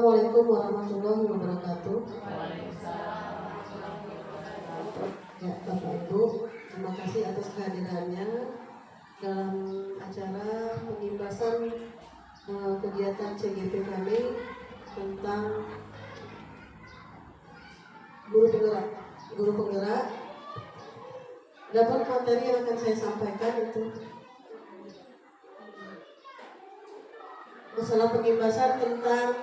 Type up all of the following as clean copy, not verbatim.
Assalamualaikum warahmatullahi wabarakatuh. Ya, Bapak Ibu, terima kasih atas kehadirannya dalam acara pengimbasan kegiatan CGP kami tentang guru penggerak. Dapat materi yang akan saya sampaikan itu masalah pengimbasan tentang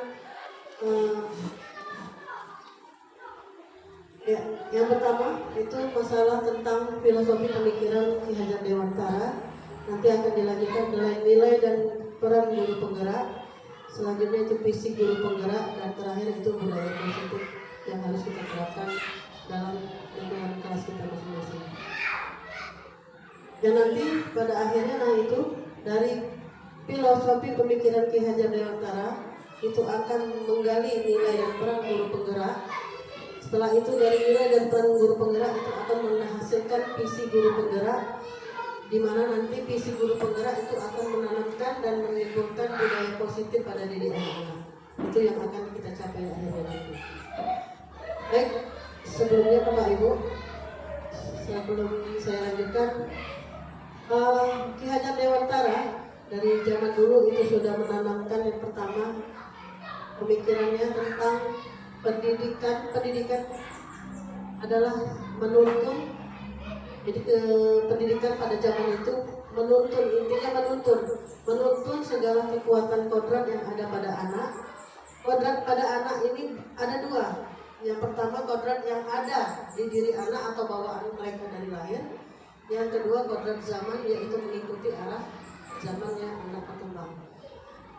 yang pertama itu masalah tentang filosofi pemikiran Ki Hajar Dewantara. Nanti akan dilanjutkan dengan nilai dan peran guru penggerak. Selanjutnya itu visi guru penggerak, dan terakhir itu budaya positif yang harus kita terapkan dalam lingkungan kelas kita masing-masing. Dan nanti pada akhirnya itu dari filosofi pemikiran Ki Hajar Dewantara itu akan menggali nilai dan peran guru penggerak. Setelah itu dari nilai dan peran guru penggerak itu akan menghasilkan visi guru penggerak, di mana nanti visi guru penggerak itu akan menanamkan dan menimbulkan budaya positif pada diri anak-anak. Itu yang akan kita capai akhirnya nanti. Baik, sebelumnya Bapak Ibu, sebelum saya lanjutkan, Ki Hajar Dewantara dari zaman dulu itu sudah menanamkan yang pertama pemikirannya tentang pendidikan adalah menuntun. Jadi pendidikan pada zaman itu menuntun, intinya menuntun segala kekuatan kodrat yang ada pada anak. Kodrat pada anak ini ada dua. Yang pertama kodrat yang ada di diri anak atau bawaan mereka dari lahir. Yang kedua kodrat zaman, yaitu mengikuti arah zamannya anak berkembang,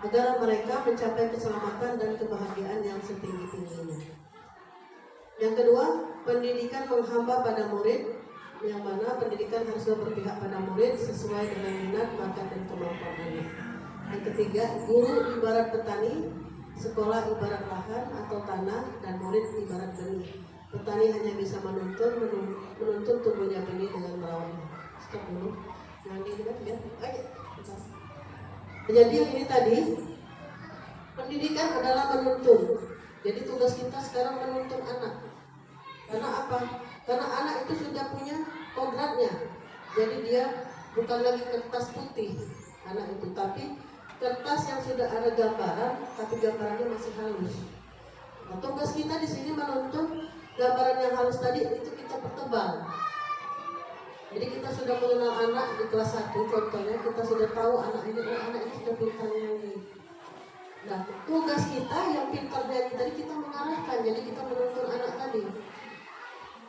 agar mereka mencapai keselamatan dan kebahagiaan yang setinggi-tingginya. Yang kedua, pendidikan menghamba pada murid, yang mana pendidikan haruslah berpihak pada murid sesuai dengan minat, bakat, dan kemampuan anak. Yang ketiga, guru ibarat petani, sekolah ibarat lahan atau tanah, dan murid ibarat benih. Petani hanya bisa menuntun tumbuhnya benih dengan merawatnya. Stop dulu. Jangan diingat ya. Oke. Jadi yang ini tadi, pendidikan adalah menuntun. Jadi tugas kita sekarang menuntun anak. Karena apa? Karena anak itu sudah punya kodratnya. Jadi dia bukan lagi kertas putih anak itu, tapi kertas yang sudah ada gambaran, tapi gambarannya masih halus. Nah, tugas kita di sini menuntun gambaran yang halus tadi itu kita pertebal. Jadi kita sudah mengenal anak di kelas 1, contohnya kita sudah tahu anak ini sudah pintarnya ini. Nah, tugas kita yang pintarnya tadi kita mengarahkan, jadi kita menuntun anak tadi.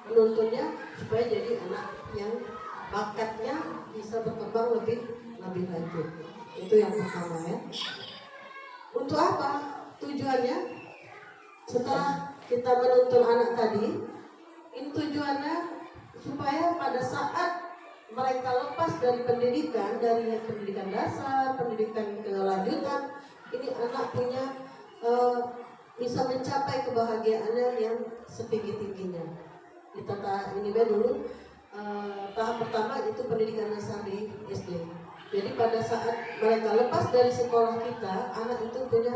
Menuntunnya supaya jadi anak yang bakatnya bisa berkembang lebih lanjut. Itu yang pertama ya. Untuk apa? Tujuannya setelah kita menuntun anak tadi, ini tujuannya supaya pada saat mereka lepas dari pendidikan dasar, pendidikan kelanjutan, ini anak punya bisa mencapai kebahagiaannya yang setinggi-tingginya. Ini dulu tahap pertama itu pendidikan dasar di SD. Jadi pada saat mereka lepas dari sekolah kita, anak itu punya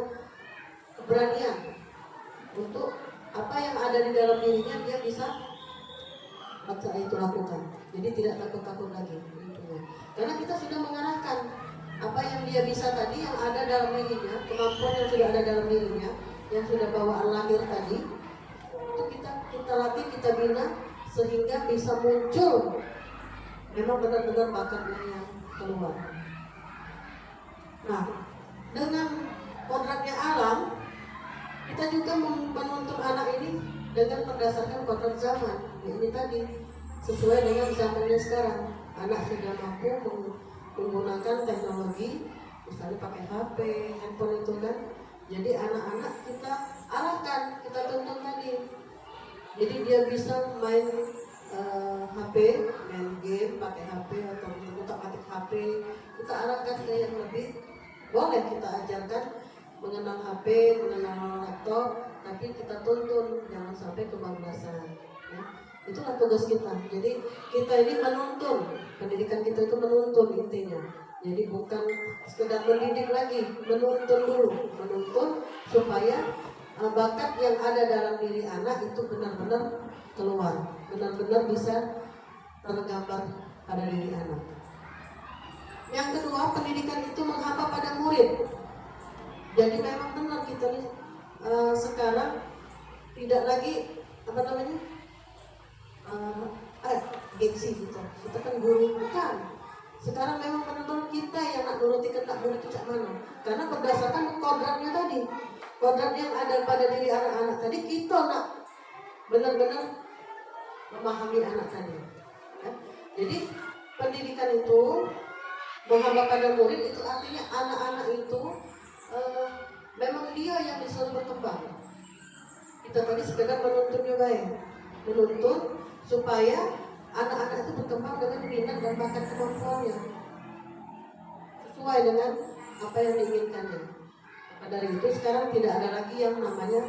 keberanian untuk apa yang ada di dalam dirinya dia bisa itu lakukan. Jadi tidak takut-takut lagi. Karena kita sudah mengarahkan apa yang dia bisa tadi, yang ada dalam dirinya, kemampuan yang sudah ada dalam dirinya, yang sudah bawaan lahir tadi, itu kita latih, kita bina sehingga bisa muncul memang benar-benar bakatnya yang keluar. Nah, dengan kodratnya alam, kita juga menuntun anak ini dengan berdasarkan kodrat zaman. Ini tadi sesuai dengan zamannya sekarang. Anak sudah mampu menggunakan teknologi, misalnya pakai HP, handphone itu kan. Jadi anak-anak kita arahkan, kita tuntun tadi. Jadi dia bisa main HP, main game, pakai HP atau utak-atik HP. Kita arahkan ke yang lebih, boleh kita ajarkan mengenal HP, mengenal laptop, tapi kita tuntun jangan sampai kebablasan. Ya. Itulah tugas kita. Jadi kita ini menuntun, pendidikan kita itu menuntun intinya. Jadi bukan sekedar mendidik lagi, menuntun dulu, menuntun supaya bakat yang ada dalam diri anak itu benar-benar keluar, benar-benar bisa tergambar pada diri anak. Yang kedua, pendidikan itu menghamba pada murid. Jadi memang benar kita nih sekarang tidak lagi gengsi gitu. Kita kan guru, bukan. Sekarang memang benar-benar kita yang nak nuruti kehendak murid itu cak mana. Karena berdasarkan kodratnya tadi, kodrat yang ada pada diri anak-anak tadi, kita nak benar-benar memahami anak tadi. Ya. Jadi pendidikan itu menghamba pada murid itu artinya anak-anak itu memang dia yang disuruh berkembang. Kita tadi sekedar menuntunnya baik, menuntun supaya anak-anak itu berkembang dengan minat dan bakat kemampuannya sesuai dengan apa yang diinginkannya. Maka dari itu sekarang tidak ada lagi yang namanya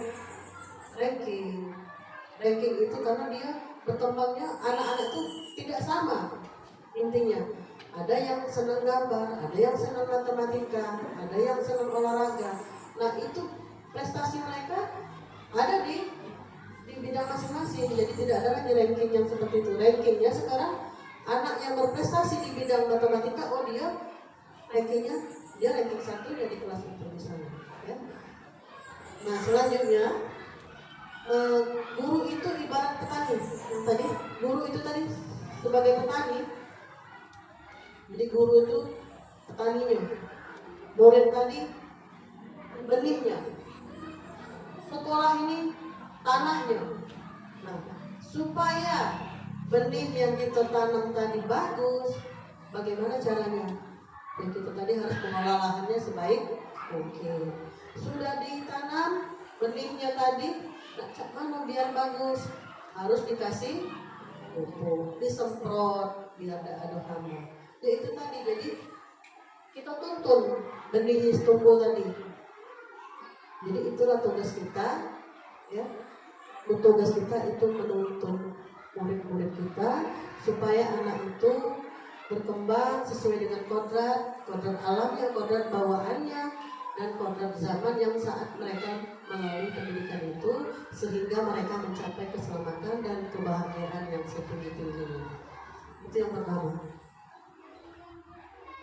ranking. Ranking itu karena dia berkembangnya anak-anak itu tidak sama intinya. Ada yang senang gambar, ada yang senang matematika, ada yang senang olahraga. Nah itu prestasi mereka ada di bidang masing-masing. Jadi tidak ada lagi ranking yang seperti itu. Rankingnya sekarang anak yang berprestasi di bidang matematika, oh dia rankingnya dia ranking 1 dia di kelas itu misalnya. Ya. Nah selanjutnya guru itu ibarat petani. Yang tadi guru itu tadi sebagai petani. Jadi guru itu petaninya, murid tadi benihnya, sekolah ini tanahnya. Nah, supaya benih yang kita tanam tadi bagus, bagaimana caranya? Ya kita tadi harus mengolah lahannya sebaik mungkin. Sudah ditanam benihnya tadi, cak mana biar bagus? Harus dikasih pupuk, disemprot biar tidak ada hama. Ya itu tadi, jadi kita tuntun benih tumbuh tadi. Jadi itulah tugas kita, ya. Tugas kita itu menuntun murid-murid kita supaya anak itu berkembang sesuai dengan kodrat alamnya, kodrat bawaannya, dan kodrat zaman yang saat mereka melalui pendidikan itu, sehingga mereka mencapai keselamatan dan kebahagiaan yang setinggi-tingginya. Itu yang pertama.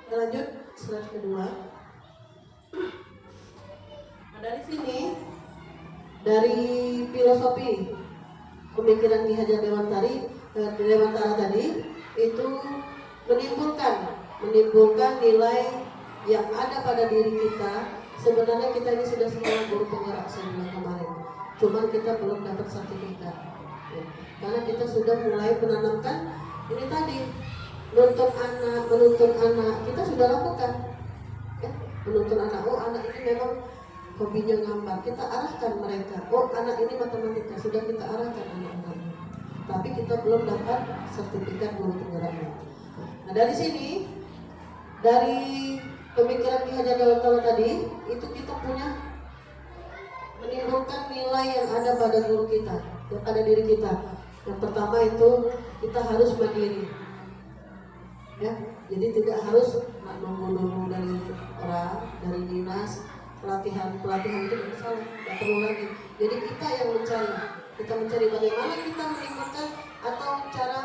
Kita lanjut slide kedua. Nah, dari sini, dari filosofi pemikiran Ki Hajar Dewantara tadi itu menimbulkan nilai yang ada pada diri kita. Sebenarnya kita ini sudah semua guru penggerak saya bilang kemarin, cuman kita belum dapat sertifikat ya. Karena kita sudah mulai menanamkan ini tadi, menuntun anak kita sudah lakukan ya. Menuntun anak, oh anak ini memang hobinya gambar, kita arahkan mereka. Oh anak ini matematika, sudah kita arahkan anak-anak. Tapi kita belum dapat sertifikat guru penggeraknya. Nah dari sini, dari pemikiran Ki Hajar Dewantara tadi, itu kita punya menimbulkan nilai yang ada pada guru kita, yang pada diri kita. Yang pertama itu kita harus mandiri. Ya, jadi tidak harus nunggu dari orang, dari dinas, pelatihan itu tidak salah, tidak perlu lagi. Jadi kita yang mencari bagaimana kita menimbulkan atau cara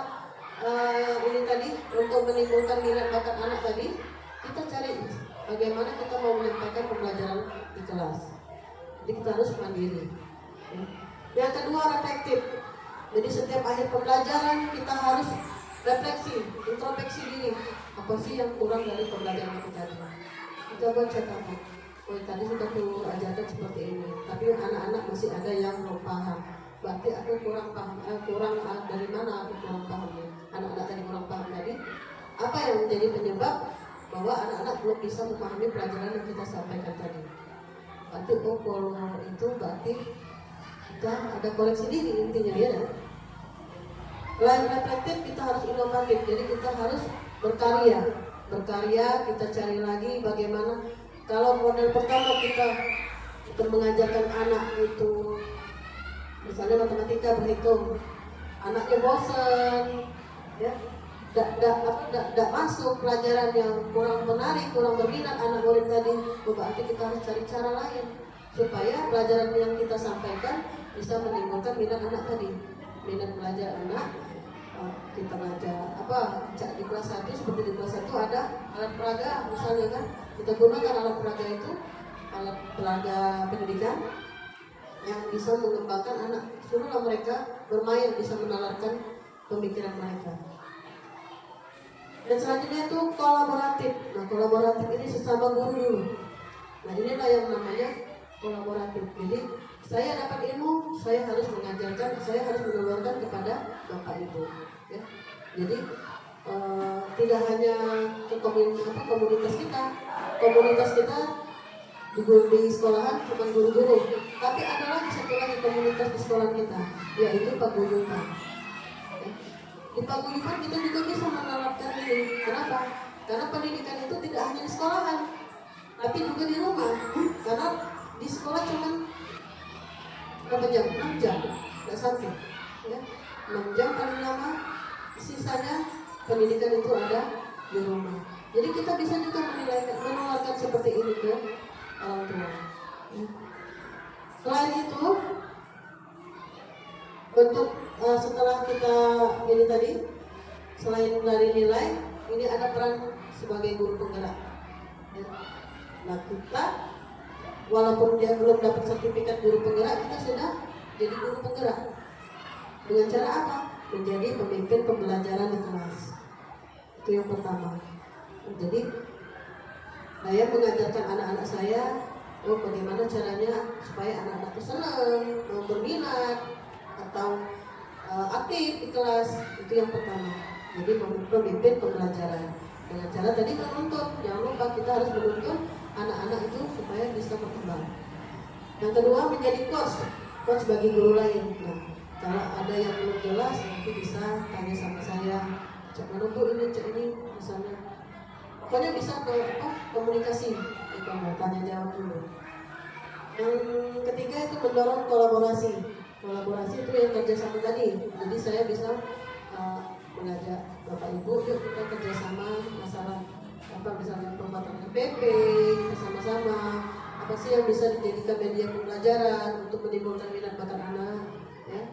ini tadi untuk menimbulkan minat bakat anak tadi, kita cari bagaimana kita mau menyampaikan pembelajaran di kelas. Jadi kita harus mandiri. Yang kedua reflektif. Jadi setiap akhir pembelajaran kita harus refleksi, introspeksi diri. Apa sih yang kurang dari pembelajaran kita tadi? Kita buat catatan. Oh tadi sudah perlu ajarkan seperti ini, tapi anak-anak masih ada yang belum paham. Berarti aku kurang paham. Dari mana aku kurang pahamnya? Anak-anak tadi kurang paham tadi. Apa yang menjadi penyebab bahwa anak-anak belum bisa memahami pelajaran yang kita sampaikan tadi? Berarti kalau itu berarti kita ada koreksi diri intinya ya. Selain reflektif kita harus inovatif. Jadi kita harus berkarya, kita cari lagi bagaimana. Kalau model pertama kita mengajarkan anak itu misalnya matematika berhitung, anaknya bosan ya, tidak masuk pelajaran yang kurang menarik, kurang berminat anak murid tadi, berarti kita harus cari cara lain supaya pelajaran yang kita sampaikan bisa menimbulkan minat anak tadi, minat belajar anak. Kita belajar di kelas 1, seperti di kelas 1 ada alat peraga misalnya kan, kita gunakan alat peraga itu, alat peraga pendidikan yang bisa mengembangkan anak. Suruhlah mereka bermain, bisa menalarkan pemikiran mereka. Dan selanjutnya itu kolaboratif. Nah, kolaboratif ini sesama guru dulu. Nah, inilah yang namanya kolaboratif. Jadi saya dapat ilmu, saya harus mengajarkan, saya harus menularkan kepada Bapak Ibu. Ya. Jadi tidak hanya ke komunitas kita di sekolahan bukan guru-guru, tapi ada lagi satu lagi komunitas di sekolah kita, yaitu paguyuban. Ya. Di paguyuban kita juga bisa menerapkan ini. Kenapa? Karena pendidikan itu tidak hanya di sekolahan, tapi juga di rumah. Karena di sekolah cuma berapa jam? 6 jam, tidak sampai. Ya. 6 jam paling lama, sisanya pendidikan itu ada di rumah. Jadi kita bisa juga menularkan seperti ini ke orang tua. Ya. Selain itu, bentuk setelah kita ini tadi, selain dari nilai, ini ada peran sebagai guru penggerak. Ya. Nah, kita walaupun dia belum dapat sertifikat guru penggerak, kita sudah jadi guru penggerak. Dengan cara apa? Menjadi pemimpin pembelajaran di kelas. Itu yang pertama. Jadi saya mengajarkan anak-anak saya, bagaimana caranya supaya anak-anak itu senang, berminat, atau aktif di kelas. Itu yang pertama. Jadi pemimpin pembelajaran. Dengan cara tadi menuntut, jangan lupa kita harus menuntut anak-anak itu supaya bisa berkembang. Yang kedua, menjadi coach bagi guru lain. Nah, kalau ada yang belum jelas, nanti bisa tanya sama saya, cek mana bu ini, cek ini, misalnya. Pokoknya bisa komunikasi, kamu tanya jawab dulu. Yang ketiga itu mendorong kolaborasi. Kolaborasi itu yang kerjasama tadi. Jadi saya bisa mengajak Bapak Ibu, yuk kita kerjasama masalah misalnya pembuatan RPP, kita sama-sama apa sih yang bisa dijadikan media pembelajaran untuk menimbulkan minat bakat anak. Ya.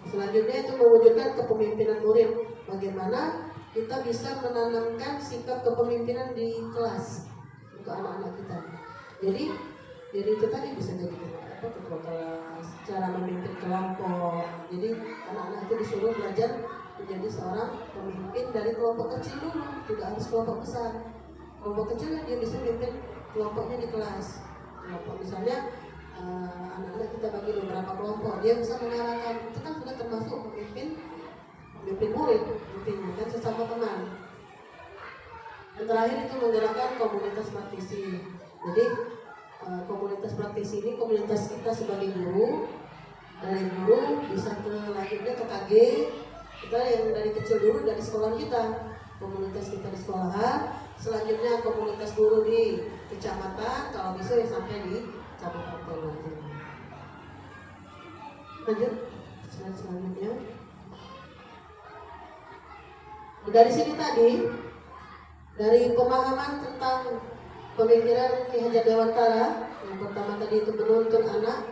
Selanjutnya itu mewujudkan kepemimpinan murid. Bagaimana kita bisa menanamkan sikap kepemimpinan di kelas untuk anak-anak kita. Jadi itu tadi bisa jadi ketua kelas, cara memimpin kelompok. Jadi anak-anak itu disuruh belajar menjadi seorang pemimpin dari kelompok kecil dulu, tidak harus kelompok besar. Kelompok kecil dia bisa memimpin kelompoknya di kelas. Kelompok misalnya anak-anak kita bagi beberapa kelompok, dia bisa mengarahkan. Itu kan sudah termasuk pemimpin murid, intinya kan sesama teman. Yang terakhir itu menggerakkan komunitas praktisi. Jadi komunitas praktisi ini komunitas kita sebagai guru. Dari guru bisa ke lanjutnya ke KG. Kita yang dari kecil dulu dari sekolah kita, komunitas kita di sekolahan, selanjutnya komunitas guru di kecamatan, kalau bisa ya sampai di kabupaten nanti. Lanjut selanjutnya. Dari sini tadi, dari pemahaman tentang pemikiran Ki Hajar Dewantara, yang pertama tadi itu menuntun anak,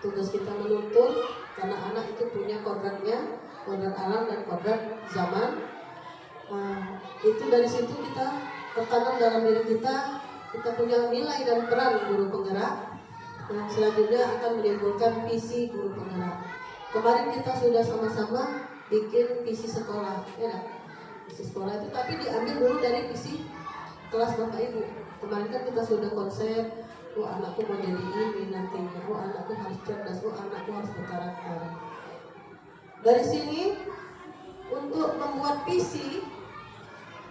tugas kita menuntun karena anak itu punya kodratnya, kodrat alam dan kodrat zaman. Itu dari situ kita tertanam dalam diri kita punya nilai dan peran guru penggerak. Yang selanjutnya akan menimbulkan visi guru penggerak. Kemarin kita sudah sama-sama bikin visi sekolah, ya. Visi sekolah itu tapi diambil dulu dari visi kelas Bapak Ibu. Kemarin kan kita sudah konsep, anakku mau jadi ini nantinya, anakku harus cerdas, anakku harus berkarakter. Dari sini untuk membuat visi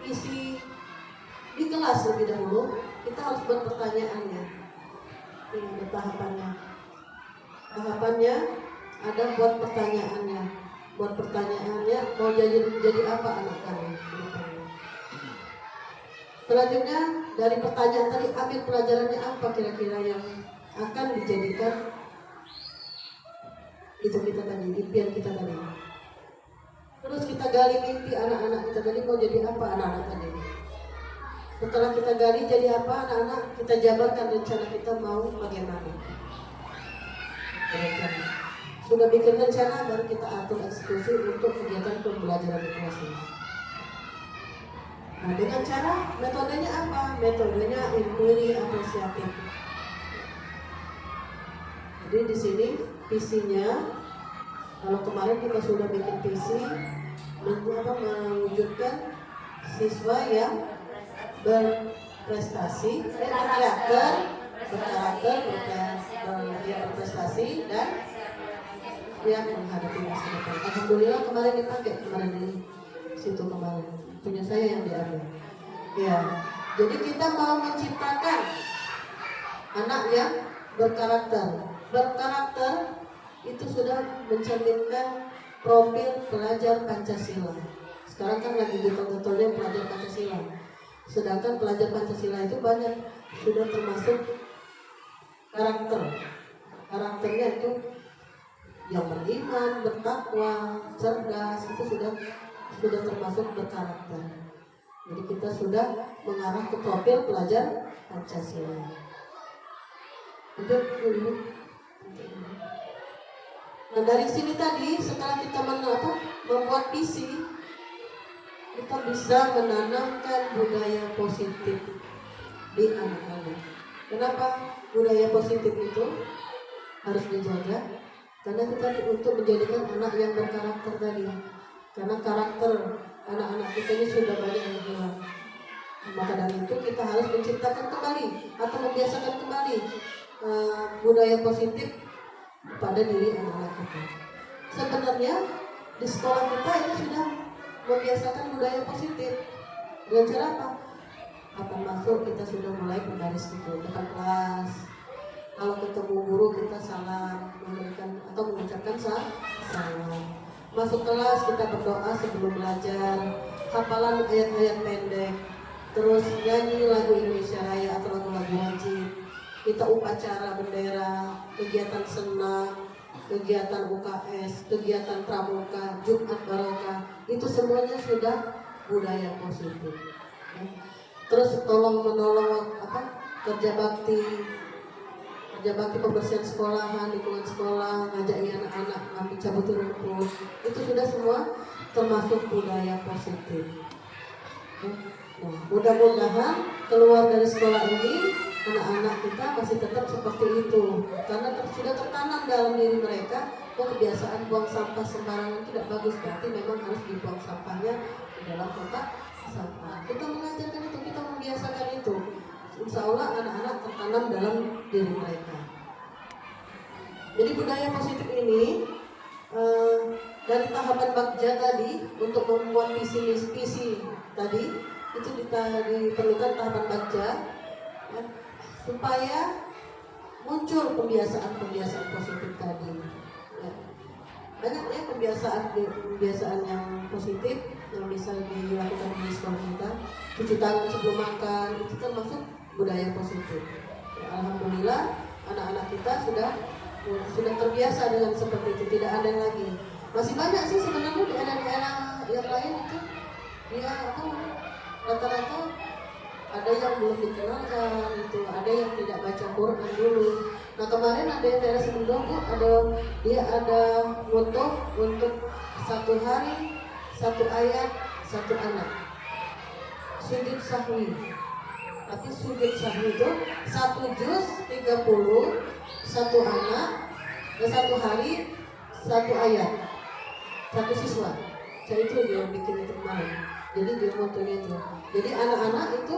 di kelas lebih dahulu, kita harus buat pertanyaannya. Ini tahapannya. Tahapannya ada buat pertanyaannya. Buat pertanyaannya mau jadi apa anak kamu? Selanjutnya dari pertanyaan tadi ambil pelajarannya apa kira-kira yang akan dijadikan itu kita tadi, impian kita tadi. Terus kita gali mimpi anak-anak kita tadi mau jadi apa anak-anak tadi. Setelah kita gali jadi apa anak-anak, kita jabarkan rencana kita mau bagaimana. Rencana. Sudah bikin rencana, baru kita atur eksekusi untuk kegiatan pembelajaran di kelas ini. Nah, dengan cara metodenya apa? Metodenya inquiry apresiatif. Jadi di sini visinya, kalau kemarin kita sudah bikin visi mewujudkan siswa yang berprestasi, berprestasi dan yang menghadapi masa depan. Alhamdulillah kemarin dipakai di situ kemarin punya saya yang diambil. Ya, jadi kita mau menciptakan anak yang berkarakter. Berkarakter itu sudah mencerminkan profil pelajar Pancasila. Sekarang kan lagi getol-getolnya pelajar Pancasila. Sedangkan pelajar Pancasila itu banyak sudah termasuk karakter. Karakternya itu yang beriman, bertakwa, cerdas, itu sudah termasuk berkarakter. Jadi kita sudah mengarah ke profil pelajar Pancasila. Nah dari sini tadi setelah kita membuat visi, kita bisa menanamkan budaya positif di anak-anak. Kenapa budaya positif itu harus dijaga? Karena kita untuk menjadikan anak yang berkarakter tadi. Karena karakter anak-anak kita ini sudah banyak yang hilang. Maka dari itu kita harus menciptakan kembali atau membiasakan kembali budaya positif pada diri anak-anak kita. Sebenarnya di sekolah kita ini sudah membiasakan budaya positif. Dengan cara apa? Apa masuk kita sudah mulai berbaris gitu depan kelas. Kalau ketemu guru kita salam, memberikan atau mengucapkan salam. Masuk kelas kita berdoa sebelum belajar, hafalan ayat-ayat pendek, terus nyanyi lagu Indonesia Raya atau lagu-lagu wajib. Kita upacara bendera, kegiatan senam, kegiatan UKS, kegiatan pramuka, Jumat Barokah, itu semuanya sudah budaya positif. Terus tolong menolong kerja bakti pembersihan sekolahan, lingkungan sekolah, ngajak anak-anak ngambil cabut rumput, itu sudah semua termasuk budaya positif. Nah, mudah-mudahan keluar dari sekolah ini anak-anak kita masih tetap seperti itu, karena sudah tertanam dalam diri mereka kebiasaan buang sampah sembarangan tidak bagus, berarti memang harus dibuang sampahnya di dalam kotak sampah. Kita mengajarkan itu, kita membiasakan itu. Insya Allah anak-anak tertanam dalam diri mereka. Jadi budaya positif ini dari tahapan Bagja tadi untuk membuat visi tadi itu diperlukan tahapan Bagja ya, supaya muncul pembiasaan positif tadi. Ya. Banyak ya kebiasaan yang positif yang bisa dilakukan di sekolah kita. Cuci tangan sebelum makan itu termasuk budaya positif. Ya, alhamdulillah anak-anak kita sudah terbiasa dengan seperti itu, tidak ada lagi. Masih banyak sih sebenarnya di daerah-daerah yang lain itu dia rata-rata ada yang belum dikenalkan itu, ada yang tidak baca Quran dulu. Nah kemarin ada yang daerah Semendong ada moto untuk 1 hari 1 ayat 1 anak sujud sahwi. Tapi sujud sahwi itu 1 juz 30 1 anak dan 1 hari 1 ayat 1 siswa. Saya itu dia bikin itu kemarin. Jadi dia motonya itu. Jadi anak-anak itu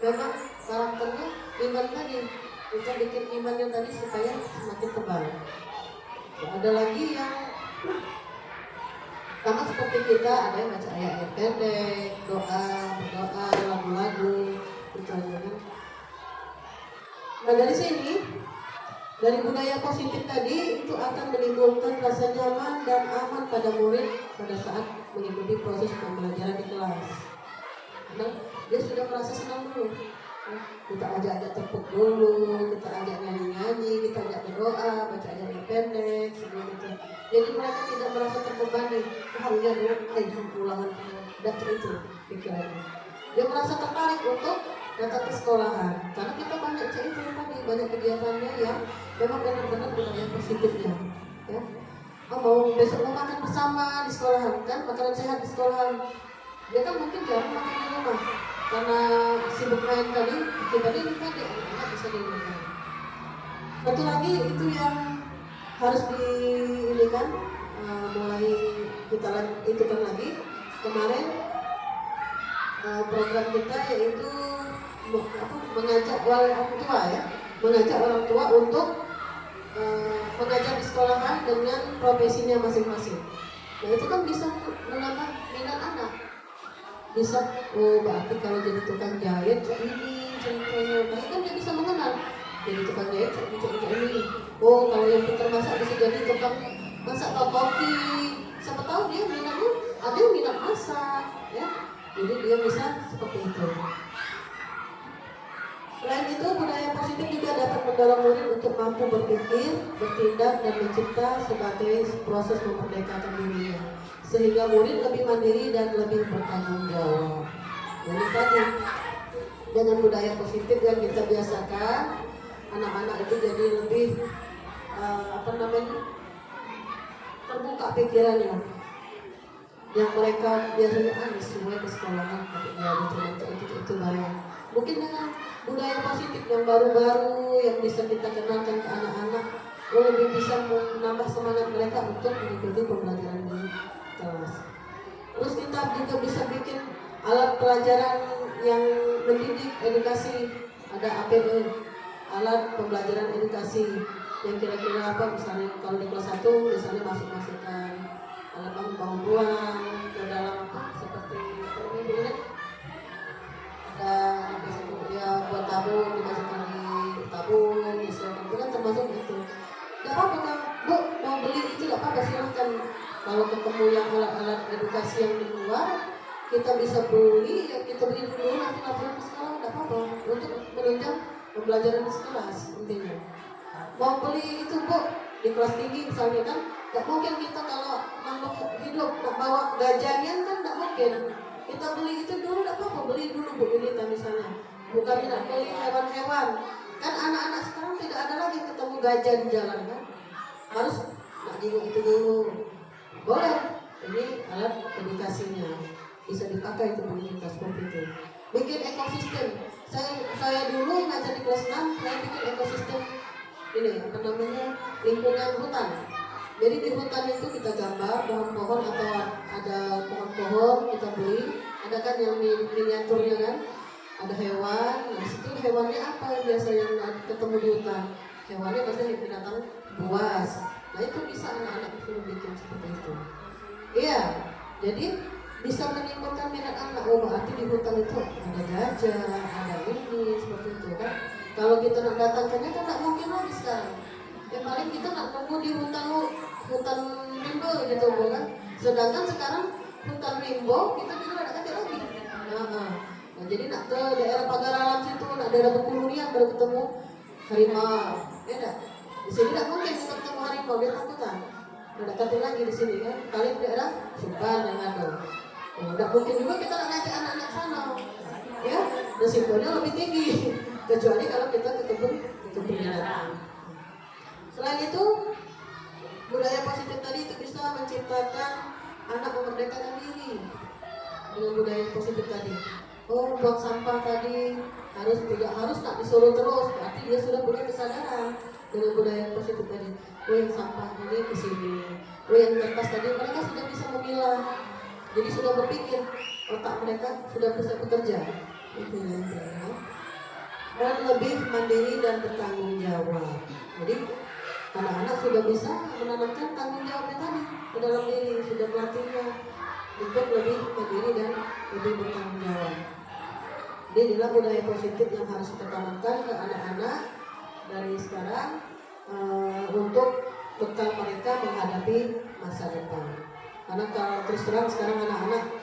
memang karakternya iman tadi. Kita bikin imannya tadi supaya semakin tebal. Ada lagi yang sama seperti kita, ada yang baca ayat-ayat pendek, berdoa, lagu-lagu, gitu aja kan. Nah dari sini, dari budaya positif tadi itu akan menimbulkan rasa nyaman dan aman pada murid pada saat mengikuti proses pembelajaran di kelas. Karena dia sudah merasa senang dulu. Kita ajak tepuk dulu, kita ajak nyanyi-nyanyi, kita ajak berdoa, baca ayat pendek, sebelum itu. Jadi mereka tidak merasa terbebani. Harusnya ulangan dan itu pikirannya. Dia merasa tertarik untuk datang ke sekolahan. Karena kita banyak cerita tadi, banyak kegiatannya yang memang benar-benar budaya positifnya. Ya. Oh, mau besok mau makan bersama di sekolahan, kan makanan sehat di sekolahan. Dia kan mungkin jarang makan di rumah karena sibuk main tadi. Kita ini tadi anak-anak bisa di rumah. Satu lagi itu yang harus diilikan, mulai kita itu kan lagi kemarin program kita yaitu mengajak orang tua ya, mengajak orang tua untuk mengajar di sekolahan dengan profesinya masing-masing. Nah itu kan bisa menambah minat anak. Bisa, oh berarti kalau jadi tukang jahit ini ceritanya, tapi kan dia bisa mengenal jadi tukang jahit ini. Oh kalau yang pintar masak bisa jadi tukang masak kopi. Siapa tahu dia minatnya ada yang minat masak, ya. Jadi dia bisa seperti itu. Selain itu, budaya positif juga dapat mendorong murid untuk mampu berpikir, bertindak, dan mencipta sebagai proses memerdekakan dirinya, sehingga murid lebih mandiri dan lebih bertanggung jawab. Jadi tadi, dengan budaya positif yang kita biasakan, anak-anak itu jadi lebih terbuka pikirannya. Yang mereka biasanya semua ke sekolahan, tapi dia cuma itu bayar. Mungkin dengan budaya positif yang baru-baru yang bisa kita kenalkan ke anak-anak, lebih bisa menambah semangat mereka untuk mengikuti pembelajaran di kelas. Terus kita juga bisa bikin alat pelajaran yang mendidik edukasi, ada APE, alat pembelajaran edukasi yang kira-kira apa, misalnya kalau di kelas 1 misalnya masuk-masukkan alat bangun ruang ke dalam seperti ini, ada ya buat tabung, dimasukkan di tabung, misalkan itu kan termasuk itu. Gak apa-apa kan, Bu, mau beli itu gak apa-apa, silahkan. Kalau ketemu yang alat-alat edukasi yang di luar, kita bisa beli, ya kita beli dulu, nanti laporan ke sekolah, gak apa-apa, untuk menunjang pembelajaran di kelas intinya. Mau beli itu Bu, di kelas tinggi misalnya kan, gak mungkin kita kalau makhluk hidup nak bawa gajahnya kan gak mungkin. Kita beli itu dulu gak apa-apa, beli dulu Bu Yulita misalnya. Bukan tidak beli hewan-hewan. Kan anak-anak sekarang tidak ada lagi ketemu gajah di jalan kan. Harus nak jenguk itu dulu. Boleh. Ini alat edukasinya. Bisa dipakai itu Bu Yulita seperti itu. Bikin ekosistem. Saya dulu ngajar di kelas 6, saya bikin ekosistem ini apa namanya, lingkungan hutan. Jadi di hutan itu kita gambar pohon-pohon atau ada pohon-pohon kita beli, ada kan yang miniaturnya kan, ada hewan. Nah di situ hewannya apa yang biasa yang ketemu di hutan? Hewannya pasti binatang buas. Nah itu bisa anak-anak itu bikin seperti itu. Iya, jadi bisa menimbulkan minat anak. Oh berarti di hutan itu ada gajah, ada ini seperti itu kan. Kalau kita nak datangkannya kan tidak mungkin lagi sekarang. Yang paling kita nak tunggu di hutan rimbo gitu kan. Sedangkan sekarang hutan rimbo kita juga ada kecil lagi. Nah jadi nak ke daerah Pagaralam situ, nak daerah Bengkulu baru ketemu harimau. Ya dah. Di sini tidak mungkin kita ketemu harimau, dia takutan. Ada kecil lagi di sini kan. Paling daerah Sumbar dan Ngado. Tidak mungkin juga kita nak ngajak anak-anak sana. Ya, resikonya lebih tinggi. Kecuali kalau kita ke kebun binatang. Selain itu, budaya positif tadi itu bisa menciptakan anak memerdekakan diri dengan budaya positif tadi. Oh, buang sampah tadi tidak harus nak disuruh terus, berarti dia sudah punya kesadaran dengan budaya positif tadi. Oh, yang sampah ini ke sini. Oh, yang kertas tadi mereka sudah bisa memilah. Jadi sudah berpikir, otak mereka sudah bisa bekerja. Itu yang dan lebih mandiri dan bertanggung jawab. Jadi anak-anak sudah bisa menanamkan tanggung jawabnya tadi ke dalam diri, sudah melatihnya untuk lebih mandiri dan lebih bertanggung jawab. Jadi inilah budaya positif yang harus kita tanamkan ke anak-anak dari sekarang untuk bekal mereka menghadapi masa depan. Karena kalau terus terang sekarang anak-anak,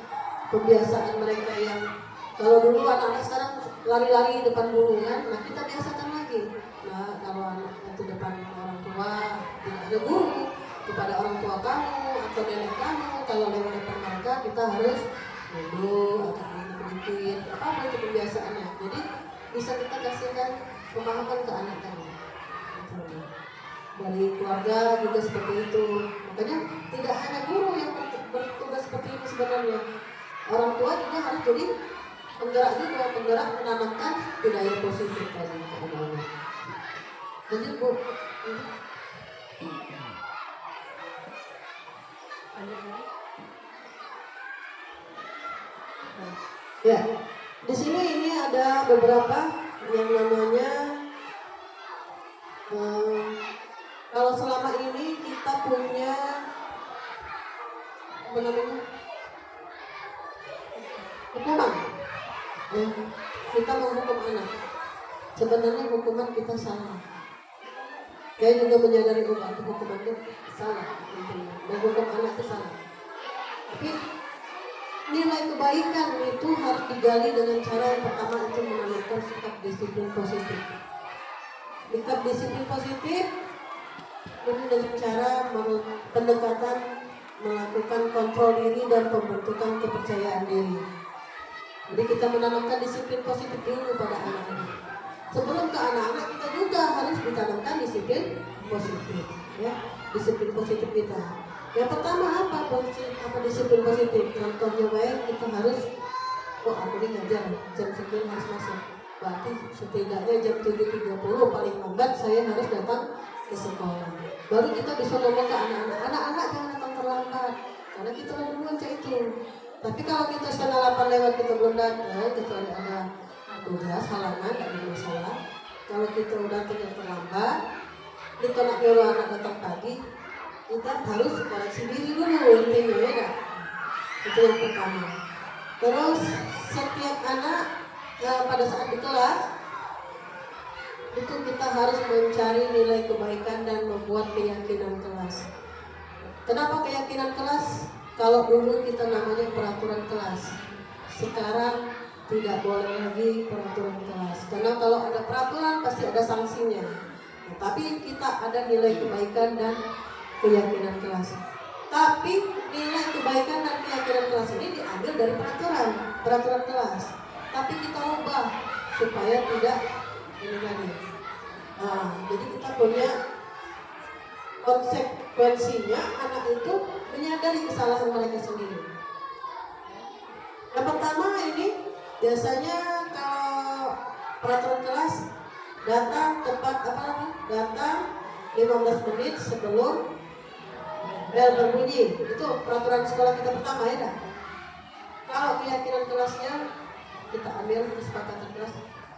kebiasaan mereka yang kalau dulu anak-anak sekarang lari-lari depan guru kan. Nah kita biasakan lagi. Nah kalau anak itu depan orang tua tidak ada guru, kepada orang tua kamu atau nenek kamu, kalau lewat depan mereka kita harus duduk atau dikit, apa itu kebiasaannya. Jadi bisa kita kasihkan pemahaman ke anak tadi. Dari keluarga juga seperti itu. Makanya tidak hanya guru yang bertugas seperti ini sebenarnya. Orang tua juga harus jadi penggerak menanamkan budaya positif tadi ke anak-anak. Lanjut Bu. Ya, di sini ini ada beberapa yang namanya kalau selama ini kita punya apa namanya hukuman, ya, kita menghukum anak. Sebenarnya hukuman kita salah. Saya juga menyadari hukuman itu salah, menghukum anak itu salah. Tapi nilai kebaikan itu harus digali dengan cara yang pertama itu menanamkan sikap disiplin positif. Sikap disiplin positif dengan cara pendekatan melakukan kontrol diri dan pembentukan kepercayaan diri. Jadi kita menanamkan disiplin positif dulu pada anak-anak. Sebelum ke anak-anak kita juga harus ditanamkan disiplin positif, ya, disiplin positif kita. Yang pertama apa disiplin positif? Contohnya baik kita harus, aku ini ngajar jam sekian harus masuk. Berarti setidaknya jam 7.30 paling lambat saya harus datang ke sekolah. Baru kita bisa ngomong ke anak-anak jangan datang terlambat, karena kita udah duluan itu. Tapi kalau kita setengah 8 lewat kita belum datang, kecuali ada tugas halangan, tidak ada masalah. Kalau kita udah terlambat, kita nak nyuruh anak datang pagi, kita harus koreksi diri dulu intinya, ya. Itu yang pertama. Terus setiap anak pada saat di kelas itu kita harus mencari nilai kebaikan dan membuat keyakinan kelas. Kenapa keyakinan kelas? Kalau dulu kita namanya peraturan kelas, sekarang tidak boleh lagi peraturan kelas. Karena kalau ada peraturan pasti ada sanksinya. Nah, tapi kita ada nilai kebaikan dan keyakinan kelas. Tapi nilai kebaikan dan keyakinan kelas ini diambil dari peraturan kelas. Tapi kita ubah supaya tidak ini tadi. Jadi kita punya konsekuensinya, anak itu menyadari kesalahan mereka sendiri. Yang pertama ini biasanya kalau peraturan kelas datang tepat datang 15 menit sebelum bel berbunyi. Itu peraturan sekolah kita pertama, ya dah. Kalau keyakinan kelasnya kita ambil kesepakatan kelas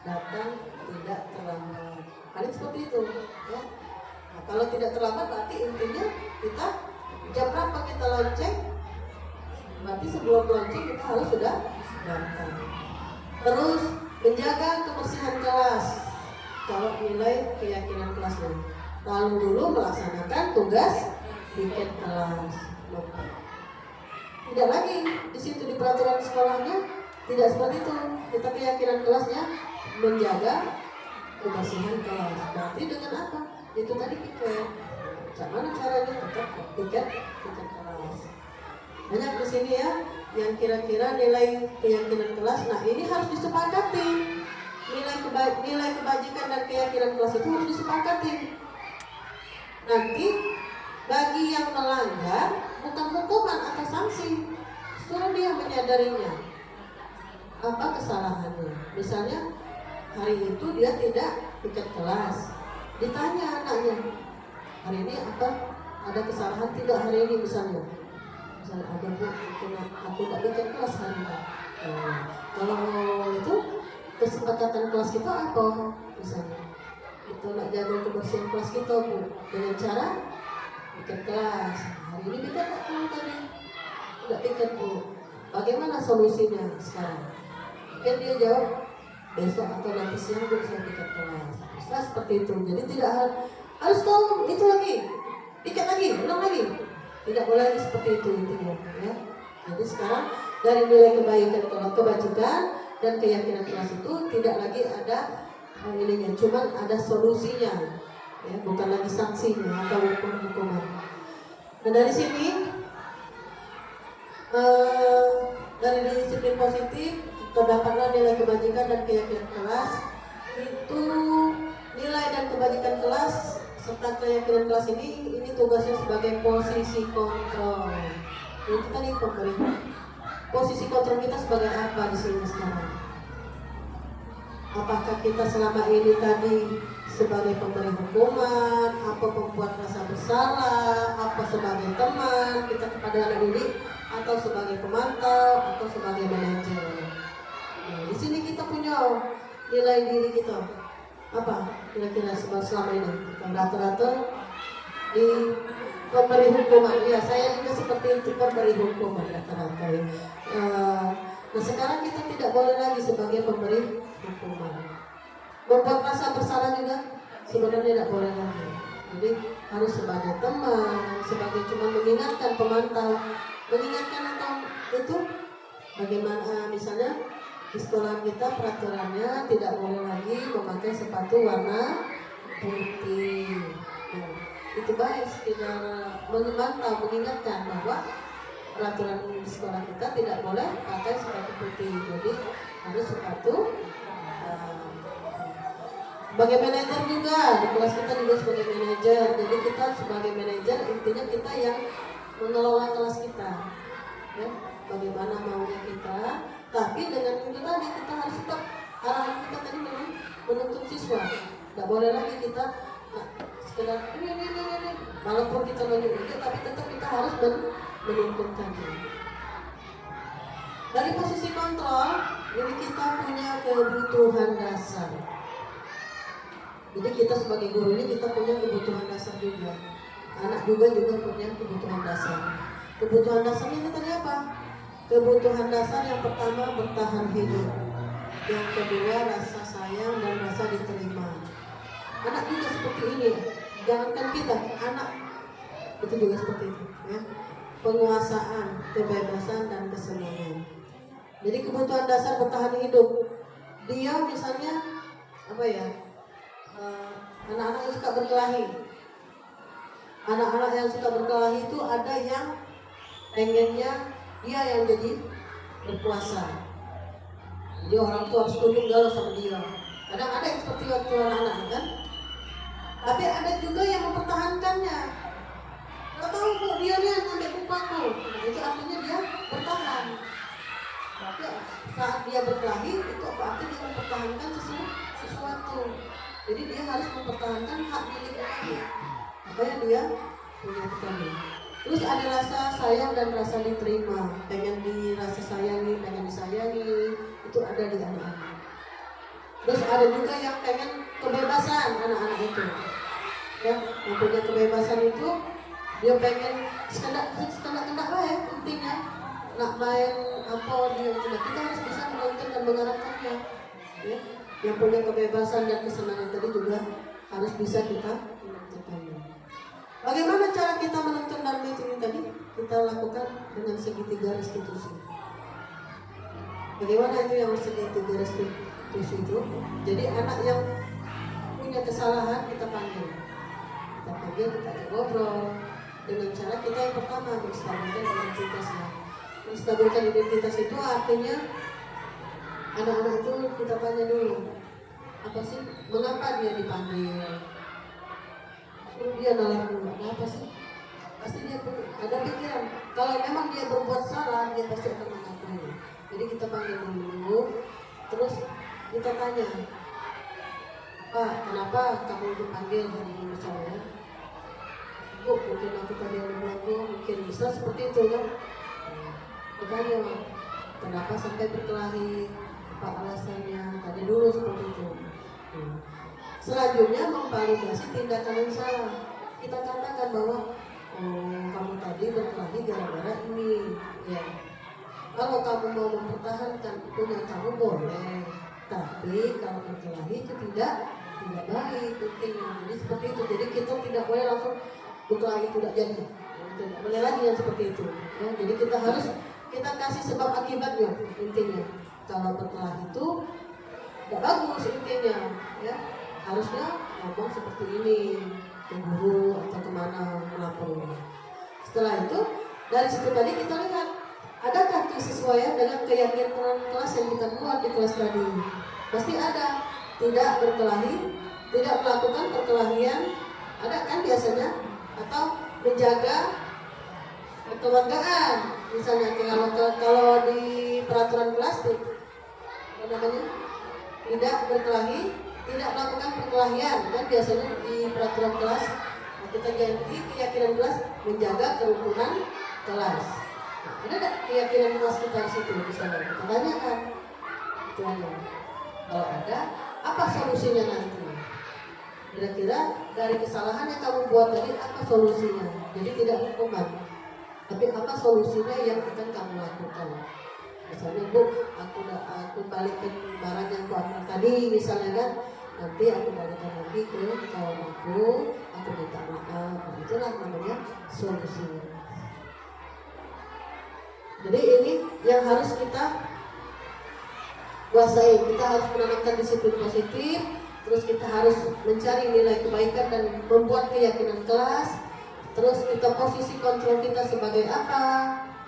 datang tidak terlambat. Paling seperti itu, ya. Nah, kalau tidak terlambat berarti intinya kita jam berapa kita lonceng, berarti sebelum lonceng kita harus sudah datang. Terus menjaga kebersihan kelas kalau nilai keyakinan kelasnya. Lalu dulu melaksanakan tugas piket kelas. Tidak lagi di situ di peraturan sekolahnya tidak seperti itu. Kita keyakinan kelasnya menjaga kebersihan kelas. Berarti dengan apa? Itu tadi piket. Bagaimana caranya? Tetap piket kelas. Banyak di sini ya yang kira-kira nilai keyakinan kelas. Nah ini harus disepakati. Nilai kebajikan dan keyakinan kelas itu harus disepakati. Nanti bagi yang melanggar bukan hukuman atau sanksi, suruh dia menyadarinya apa kesalahannya. Misalnya hari itu dia tidak piket kelas, ditanya anaknya, hari ini apa ada kesalahan tidak hari ini, misalnya ada bu, aku tidak piket kelas hari ini. Kalau itu kesepakatan kelas kita apa, misalnya itu nak jaga kebersihan kelas kita bu, dengan cara piket kelas. Hari ini piket tak tadi tidak piket bu, bagaimana solusinya sekarang? Mungkin dia jawab besok atau nanti siang bu saya piket kelas. Bisa seperti itu. Jadi tidak harus tahu itu lagi, piket lagi, ulang lagi. Tidak boleh lagi seperti itu intinya, ya. Jadi sekarang dari nilai kebaikan kebajikan dan keyakinan kelas itu tidak lagi ada ininya, cuman ada solusinya, ya, bukan lagi sanksinya atau hukuman. Nah dari sini dari disiplin positif terdapatlah nilai kebajikan dan keyakinan kelas. Itu nilai dan kebajikan kelas serta keyakinan kelas ini tugasnya sebagai posisi kontrol. Itu tadi pemerintah. Posisi kontrol kita sebagai apa di sini sekarang? Apakah kita selama ini tadi sebagai pemberi hukuman, apa pembuat rasa bersalah, apa sebagai teman kita kepada anak didik, atau sebagai pemantau, atau sebagai manajer? Nah, di sini kita punya nilai diri kita apa kira-kira selama ini. Rata-rata di pemberi hukuman, ya saya juga seperti itu, pemberi hukuman rata-rata. Nah sekarang kita tidak boleh lagi sebagai pemberi hukuman. Membuat rasa bersalah juga sebenarnya tidak boleh lagi. Jadi harus sebagai teman, sebagai cuma mengingatkan, pemantau, mengingatkan atau itu bagaimana misalnya di sekolah kita peraturannya tidak boleh lagi memakai sepatu warna putih. Nah, itu baik sekedar memantau, mengingatkan bahwa peraturan di sekolah kita tidak boleh pakai sepatu putih, jadi harus sepatu. Sebagai manajer juga, di kelas kita juga sebagai manajer. Jadi kita sebagai manajer intinya kita yang mengelola kelas kita, ya, bagaimana maunya kita. Tapi dengan itu tadi kita harus tetap arahan kita tadi menuntun siswa. Tidak boleh lagi kita sekedar ini. Walaupun kita menunjuk, tapi tetap kita harus menuntunkannya. Dari posisi kontrol, ini kita punya kebutuhan dasar. Jadi kita sebagai guru ini kita punya kebutuhan dasar juga. Anak juga punya kebutuhan dasar. Kebutuhan dasarnya ini tadi apa? Kebutuhan dasar yang pertama bertahan hidup. Yang kedua rasa sayang dan rasa diterima. Anak juga seperti ini. Jangankan kita, anak itu juga seperti itu, ya. Penguasaan, kebebasan dan kesenangan. Jadi kebutuhan dasar bertahan hidup. Dia misalnya apa ya? Anak-anak yang suka berkelahi. Anak-anak yang suka berkelahi itu ada yang pengennya dia yang jadi berkuasa. Jadi orang tua harus tunduk galau sama dia. Kadang ada yang seperti waktu anak-anak kan. Tapi ada juga yang mempertahankannya. Gak tahu kok dia nih sampai bukaku. Nah, itu artinya dia bertahan. Tapi saat dia berkelahi itu berarti dia mempertahankan sesuatu. Jadi dia harus mempertahankan hak miliknya dia. Makanya dia punya tadi. Terus ada rasa sayang dan rasa diterima. Pengen dirasa sayangi, pengen disayangi, itu ada di anak-anak. Terus ada juga yang pengen kebebasan anak-anak itu. Ya, yang punya kebebasan itu dia pengen sekendak lah ya pentingnya. Nak main apa dia tidak, kita harus bisa menonton dan mengarahkannya. Ya, yang punya kebebasan dan kesenangan tadi juga harus bisa kita menentukannya. Bagaimana cara kita menuntun dan meeting tadi? Kita lakukan dengan segitiga restitusi. Bagaimana itu yang segitiga restitusi itu? Jadi anak yang punya kesalahan kita panggil, kita ngobrol dengan cara kita yang pertama menstabilkan identitasnya. Menstabilkan identitas itu artinya anak-anak itu kita tanya dulu, apa sih? Mengapa dia dipanggil? Dia nalar dulu, apa sih? Pasti dia ada pikiran. Kalau memang dia berbuat salah, dia pasti akan mengakui. Jadi kita panggil dulu, terus kita tanya, Pak, kenapa kamu dipanggil hari ini saya? Bu, mungkin aku tadi yang berlaku, mungkin bisa seperti itu kan? Bertanya, kenapa sampai berkelahi? Apa alasannya? Tadi dulu seperti itu. Selanjutnya memvalidasi tindakan yang salah. Kita katakan bahwa kamu tadi berkelahi gara-gara ini. Ya. Kalau kamu mau mempertahankan punya kamu boleh, tapi kalau berkelahi itu tidak baik pentingnya. Jadi seperti itu. Jadi kita tidak boleh langsung berkelahi tidak jadi. Tidak boleh lagi yang seperti itu. Ya. Jadi kita harus kita kasih sebab akibatnya intinya. Kalau berkelahi itu gak bagus intinya ya, harusnya ngomong seperti ini ke guru atau kemana melapor. Setelah itu dari situ tadi kita lihat adakah kesesuaian dengan keyakinan kelas yang kita buat di kelas tadi. Pasti ada. Tidak berkelahi, tidak melakukan perkelahian, ada kan biasanya, atau menjaga kekeluargaan. Misalnya kalau di peraturan kelas apa namanya, tidak berkelahi, tidak melakukan perkelahian, kan biasanya di peraturan kelas. Nah, kita ganti keyakinan kelas menjaga kerukunan kelas. Ada nggak keyakinan kelas kita di situ? Misalnya kita tanyakan, itu aja. Kalau ada, apa solusinya nanti? Kira-kira dari kesalahan yang kamu buat tadi apa solusinya? Jadi tidak hukuman, tapi apa solusinya yang akan kamu lakukan? Misalnya, Bu, aku balikin barang yang aku ambil tadi, misalnya kan, nanti aku balikan lagi ke kawan aku minta maaf. Nah, itulah namanya solusinya. Jadi ini yang harus kita kuasai. Kita harus menanamkan disiplin positif, terus kita harus mencari nilai kebaikan dan membuat keyakinan kelas. Terus kita posisi kontrol kita sebagai apa?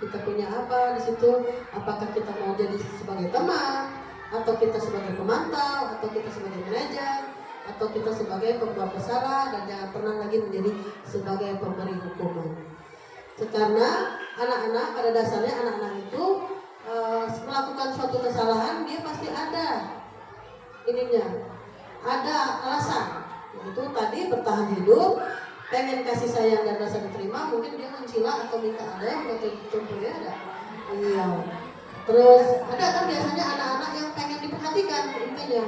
Kita punya apa di situ? Apakah kita mau jadi sebagai teman, atau kita sebagai pemantau, atau kita sebagai manajer, atau kita sebagai pembuat bersalah, dan jangan pernah lagi menjadi sebagai pemberi hukuman. Karena anak-anak pada dasarnya anak-anak itu melakukan suatu kesalahan, dia pasti ada ininya, ada alasan. Itu tadi bertahan hidup, pengen kasih sayang dan rasa diterima, mungkin dia mencela atau minta ada yang contohnya ada. Iya. Terus ada kan biasanya anak-anak yang pengen diperhatikan intinya.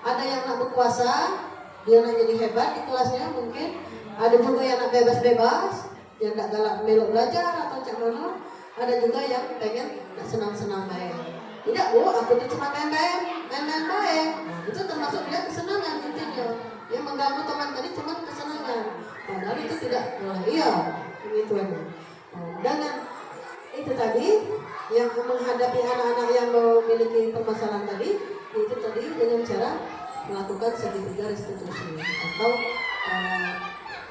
Ada yang nak berkuasa, dia nak jadi hebat di kelasnya mungkin. Ada juga yang nak bebas-bebas, yang nak galak melok belajar atau cak mana. Ada juga yang pengen nak senang-senang main. Tidak, Bu, aku tuh cuma main-main baik. Nah, itu termasuk dia kesenangan intinya. Yang mengganggu teman tadi cuma kesenangan. Padahal itu tidak boleh. Iya, begitu aja. Dengan itu tadi yang menghadapi anak-anak yang memiliki permasalahan tadi, itu tadi dengan cara melakukan segitiga restitusi atau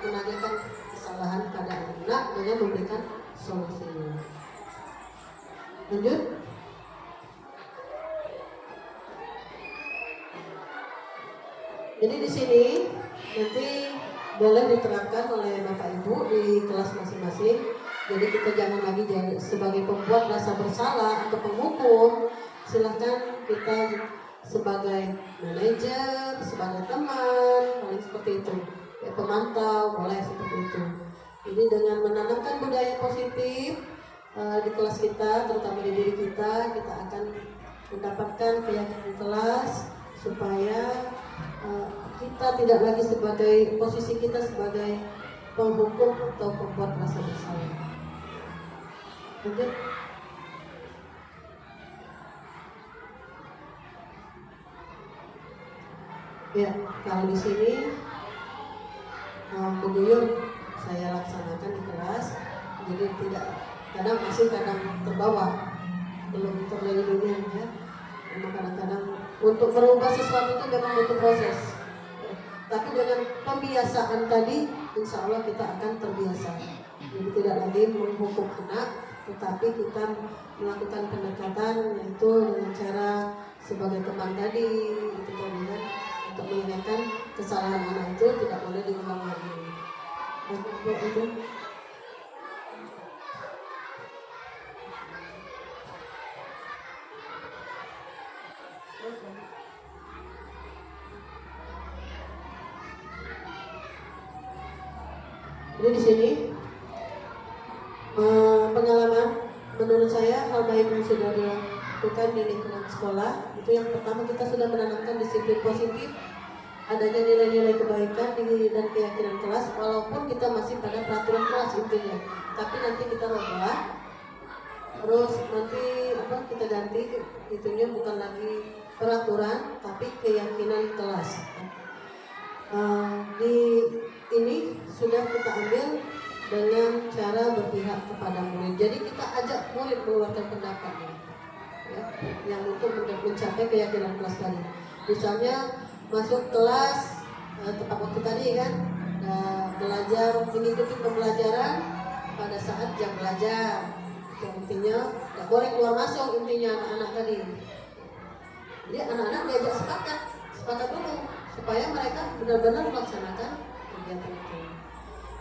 menanyakan kesalahan pada anak dengan memberikan solusinya. Lanjut. Jadi di sini nanti boleh diterapkan oleh Bapak Ibu di kelas masing-masing. Jadi kita jangan lagi sebagai pembuat rasa bersalah atau penghukum. Silahkan kita sebagai manajer, sebagai teman, paling seperti itu. Ya, pemantau, boleh seperti itu. Jadi dengan menanamkan budaya positif di kelas kita, terutama di diri kita akan mendapatkan keyakinan kelas supaya kita tidak lagi sebagai posisi kita sebagai penghukum atau pembuat rasa bersalah. Oke. Ya, kalau di sini beguyur saya laksanakan di kelas, jadi tidak kadang terbawa, belum terlindungi ya. Memang kadang-kadang untuk merubah sesuatu itu memang butuh proses. Tapi dengan pembiasaan tadi, insya Allah kita akan terbiasa. Jadi tidak lagi menghukum anak, tetapi kita melakukan pendekatan yaitu dengan cara sebagai teman tadi, itu tadi kan, untuk mengingatkan kesalahan anak itu tidak boleh diulang lagi. Itu. Jadi di sini pengalaman menurut saya hal baik yang sudah dilakukan di lingkungan sekolah itu yang pertama kita sudah menanamkan disiplin positif, adanya nilai-nilai kebaikan dan keyakinan kelas walaupun kita masih pada peraturan kelas intinya, tapi nanti kita rubah, terus nanti kita ganti itunya bukan lagi peraturan tapi keyakinan kelas. Di ini sudah kita ambil dengan cara berpihak kepada murid. Jadi kita ajak murid mengeluarkan pendapatnya. ya, yang untuk mencapai keyakinan kelas tadi. Misalnya masuk kelas tepat waktu tadi kan, belajar mengikuti pembelajaran pada saat jam belajar. Yang intinya nggak boleh keluar masuk, intinya anak-anak tadi. Jadi anak-anak diajak sepakat dulu supaya mereka benar-benar melaksanakan kegiatan itu.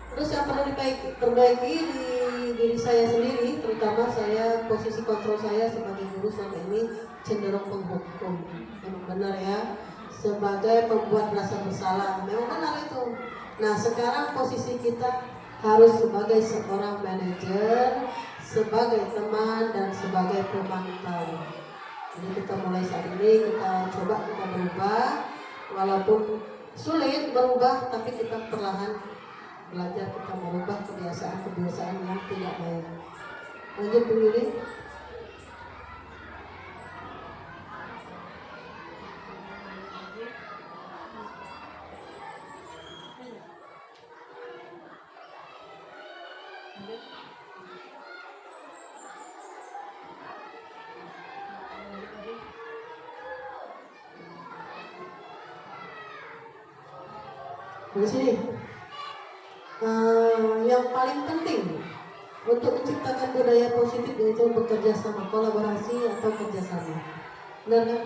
Terus yang perlu diperbaiki di diri saya sendiri, terutama saya, posisi kontrol saya sebagai guru selama ini cenderung menghukum. Memang benar ya, sebagai membuat rasa bersalah. Memang benar itu. Nah sekarang posisi kita harus sebagai seorang manajer, sebagai teman, dan sebagai pemantau. Jadi kita mulai saat ini kita coba kita berubah, walaupun sulit berubah, tapi kita perlahan belajar kita merubah kebiasaan-kebiasaan yang tidak baik. Lanjut Bu Yuli. Di sini. Yang paling penting untuk menciptakan budaya positif yaitu bekerja sama, kolaborasi atau kerjasama. Benar kan?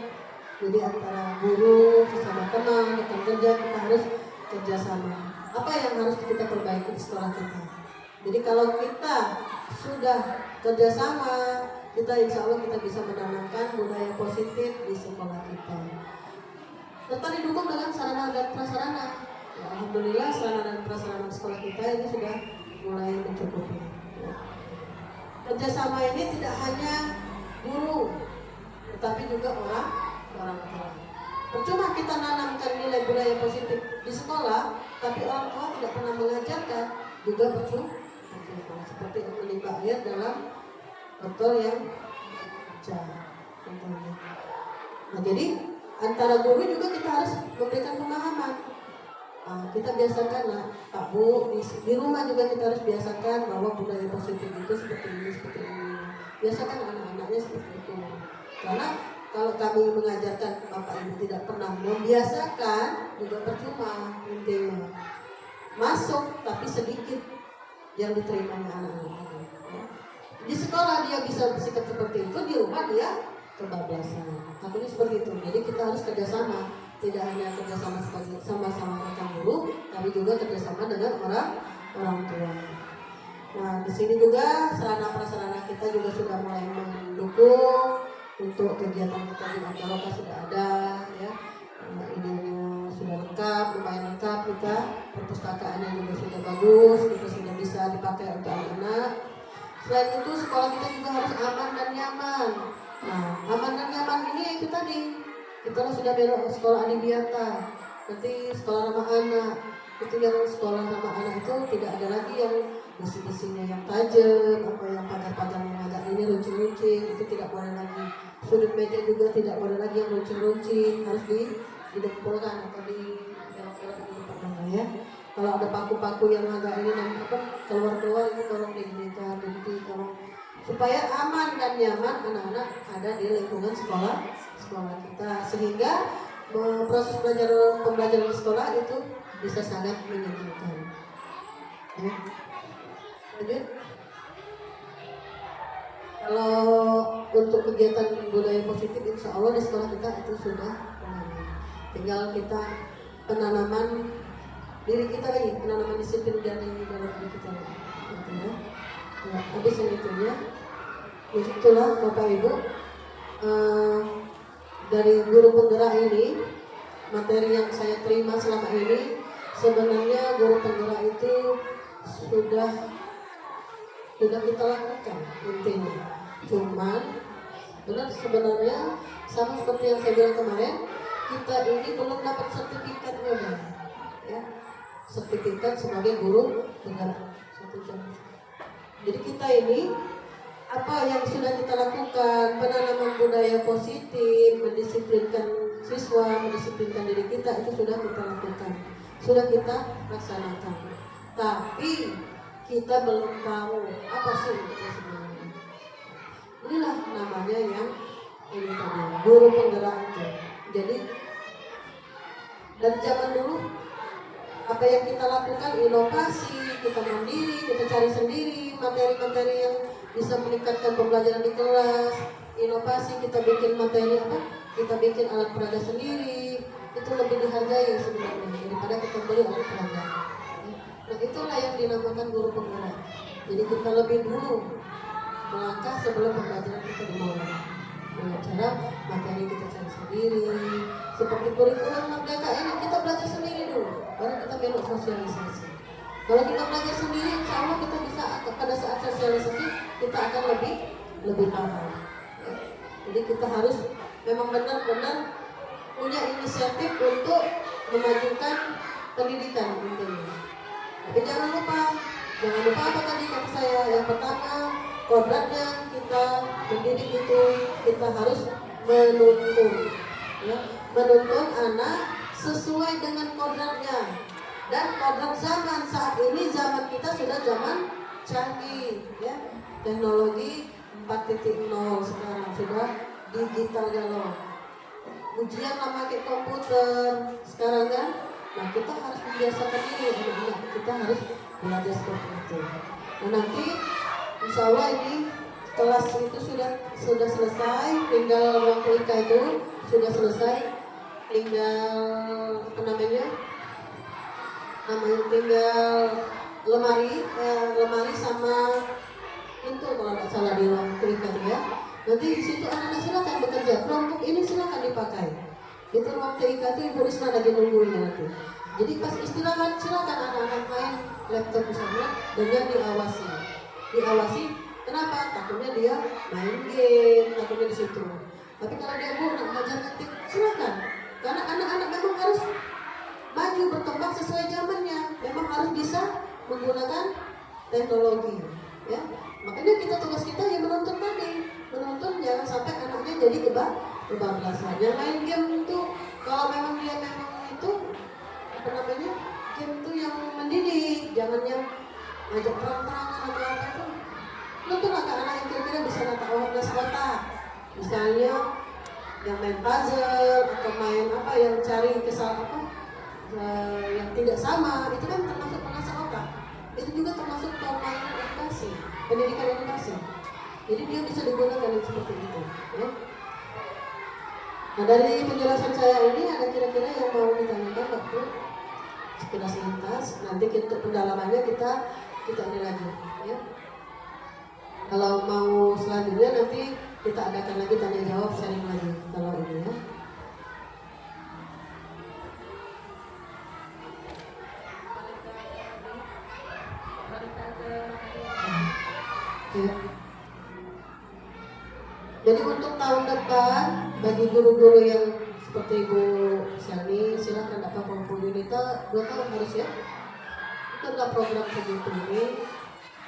Jadi antara guru, sesama teman, rekan kerja kita harus kerjasama. Apa yang harus kita perbaiki di sekolah kita? Jadi kalau kita sudah kerjasama, kita insya Allah kita bisa menanamkan budaya positif di sekolah kita. Serta didukung dengan sarana dan prasarana. Ya, alhamdulillah sarana dan prasarana sekolah kita ini sudah mulai mencukupi. Kerjasama ini tidak hanya guru, tetapi juga orang tua. Percuma kita nanamkan nilai budaya positif di sekolah, tapi orang tua tidak pernah mengajarkan, juga percuma. Seperti menimba air dalam botol yang pecah. Nah, jadi antara guru juga kita harus memberikan pemahaman. Kita biasakan lah, Pak Bu, di rumah juga kita harus biasakan bahwa budaya positif itu seperti ini. Biasakan anak-anaknya seperti itu. Karena kalau kami mengajarkan Bapak Ibu tidak pernah membiasakan, juga percuma intinya. Masuk tapi sedikit yang diterimanya anak-anak. Di sekolah dia bisa bersikap seperti itu, di rumah dia kebablasan. Takutnya seperti itu. Jadi kita harus kerjasama. Tidak hanya kerjasama sama rekan guru, tapi juga kerjasama dengan orang tua. Nah, di sini juga sarana prasarana kita juga sudah mulai mendukung untuk kegiatan kita di Antaroka sudah ada, ya. Ininya sudah lengkap, lumayan lengkap kita. Perpustakaannya juga sudah bagus, kita sudah bisa dipakai untuk anak-anak. Selain itu sekolah kita juga harus aman dan nyaman. Nah, aman dan nyaman ini itu tadi. Kita sudah belok sekolah Adibiata, nanti sekolah ramah anak. Itu yang sekolah ramah anak itu tidak ada lagi yang besi-besinya yang tajam, apa yang pagar-pagar yang agak ini runcing-runcing, itu tidak boleh lagi. Sudut meja juga tidak boleh lagi yang runcing-runcing, harus didempulkan atau belok-belok di depan ya. Kalau ada paku-paku yang agak ini dan keluar-keluar itu tolong dihentikan, tolong supaya aman dan nyaman anak-anak ada di lingkungan sekolah kita, sehingga proses pembelajaran di sekolah itu bisa sangat menyenangkan. Ya. Lanjut. Kalau untuk kegiatan budaya positif, insya Allah di sekolah kita itu sudah tinggal kita penanaman diri kita lagi, penanaman disiplin dan ini dalam diri kita lagi. Ya. Habis yang itu ya. Itulah Bapak Ibu. Dari guru penggerak ini, materi yang saya terima selama ini, sebenarnya guru penggerak itu sudah kita lakukan intinya. Cuman benar sebenarnya sama seperti yang saya bilang kemarin, kita ini belum dapat sertifikatnya, ya. Sertifikat sebagai guru penggerak. Jadi kita ini apa yang sudah kita lakukan, penanaman budaya positif, mendisiplinkan siswa, mendisiplinkan diri kita, itu sudah kita lakukan, sudah kita laksanakan. Tapi kita belum tahu apa sih itu sebenarnya. Inilah namanya yang ini tadi guru penggerak itu. Jadi dari zaman dulu apa yang kita lakukan inovasi, kita mandiri, kita cari sendiri materi-materi yang bisa meningkatkan pembelajaran di kelas. Inovasi, kita bikin materi apa? Kita bikin alat peraga sendiri, itu lebih dihargai sebenarnya daripada kita beli alat peraga. Nah itulah yang dinamakan guru penggerak. Jadi kita lebih dulu melangkah sebelum pembelajaran kita dimulai. Dengan cara materi kita cari sendiri, seperti kurikulum merdeka ini kita belajar sendiri dulu, baru kita belok sosialisasi. Kalau kita belajar sendiri, insya Allah kita bisa pada saat sosialisasi kita akan lebih paham. Ya. Jadi kita harus memang benar-benar punya inisiatif untuk memajukan pendidikan intinya. Tapi jangan lupa apa tadi kata saya, yang pertama kodratnya kita mendidik itu kita harus menuntun, ya, menuntun anak sesuai dengan kodratnya. Dan kodrat zaman saat ini, zaman kita sudah zaman canggih, ya, teknologi 4.0 sekarang sudah digital galau. Ujian pakai komputer sekarang kan. Nah kita harus membiasakan ini anak-anak, kita harus belajar seperti itu. Nah nanti insya Allah ini kelas itu sudah selesai, tinggal ruang TK itu sudah selesai, tinggal apa namanya tinggal lemari sama pintu kalau tidak salah di ruang TK ya. Nanti di situ anak-anak silakan bekerja, kelompok ini silakan dipakai. Itu ruang TK itu Ibu Risma lagi nungguin nanti. Jadi pas istirahat silakan anak-anak main laptop misalnya dengan diawasi. Kenapa? Takutnya dia main game, takutnya di situ. Tapi kalau dia nak belajar ngetik silakan. Karena anak-anak memang harus maju berkembang sesuai zamannya. Memang harus bisa menggunakan teknologi. Ya, makanya tugas kita ya menuntun tadi. Menuntun jangan sampai anaknya jadi kebablasan. Yang main game itu kalau memang dia itu game itu yang mendidik, jangan yang ngajak perang-perangan atau apa itu. Nuntun anak-anak yang kira-kira bisa nata otak. Misalnya yang main puzzle atau main apa yang cari kesalahan yang tidak sama, itu kan termasuk mengasah otak. Itu juga termasuk permainan edukasi, pendidikan edukasi. Jadi dia bisa digunakan seperti itu. Ya. Nah dari penjelasan saya ini ada kira-kira yang mau ditanyakan waktu sekilas lintas. Nanti untuk pendalamannya kita ini lagi. Ya. Kalau mau selanjutnya nanti kita adakan lagi tanya jawab sharing lagi kalau ini ya. Ya. Jadi untuk tahun depan bagi guru-guru yang seperti Ibu Syani, silakan dapat Kompo Yunita 2 tahun harus ya. Itu ada program begitu ini,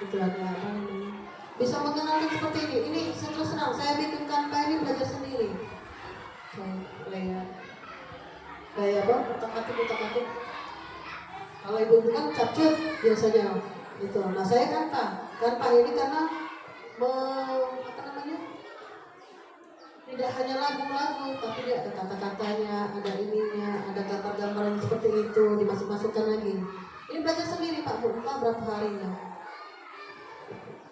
tujuannya apa namanya? Bisa mengenalkan seperti ini. Ini terus terang saya bikin kanva ini belajar sendiri. Kayak apa? Utak-atik. Kalau ibu kan capcut biasanya itu. Nah saya kanva ini karena tidak hanya lagu-lagu, tapi dia ada kata-katanya, ada ininya, ada gambar-gambar yang seperti itu dimasuk-masukkan lagi. Ini belajar sendiri Pak Bu, berapa harinya?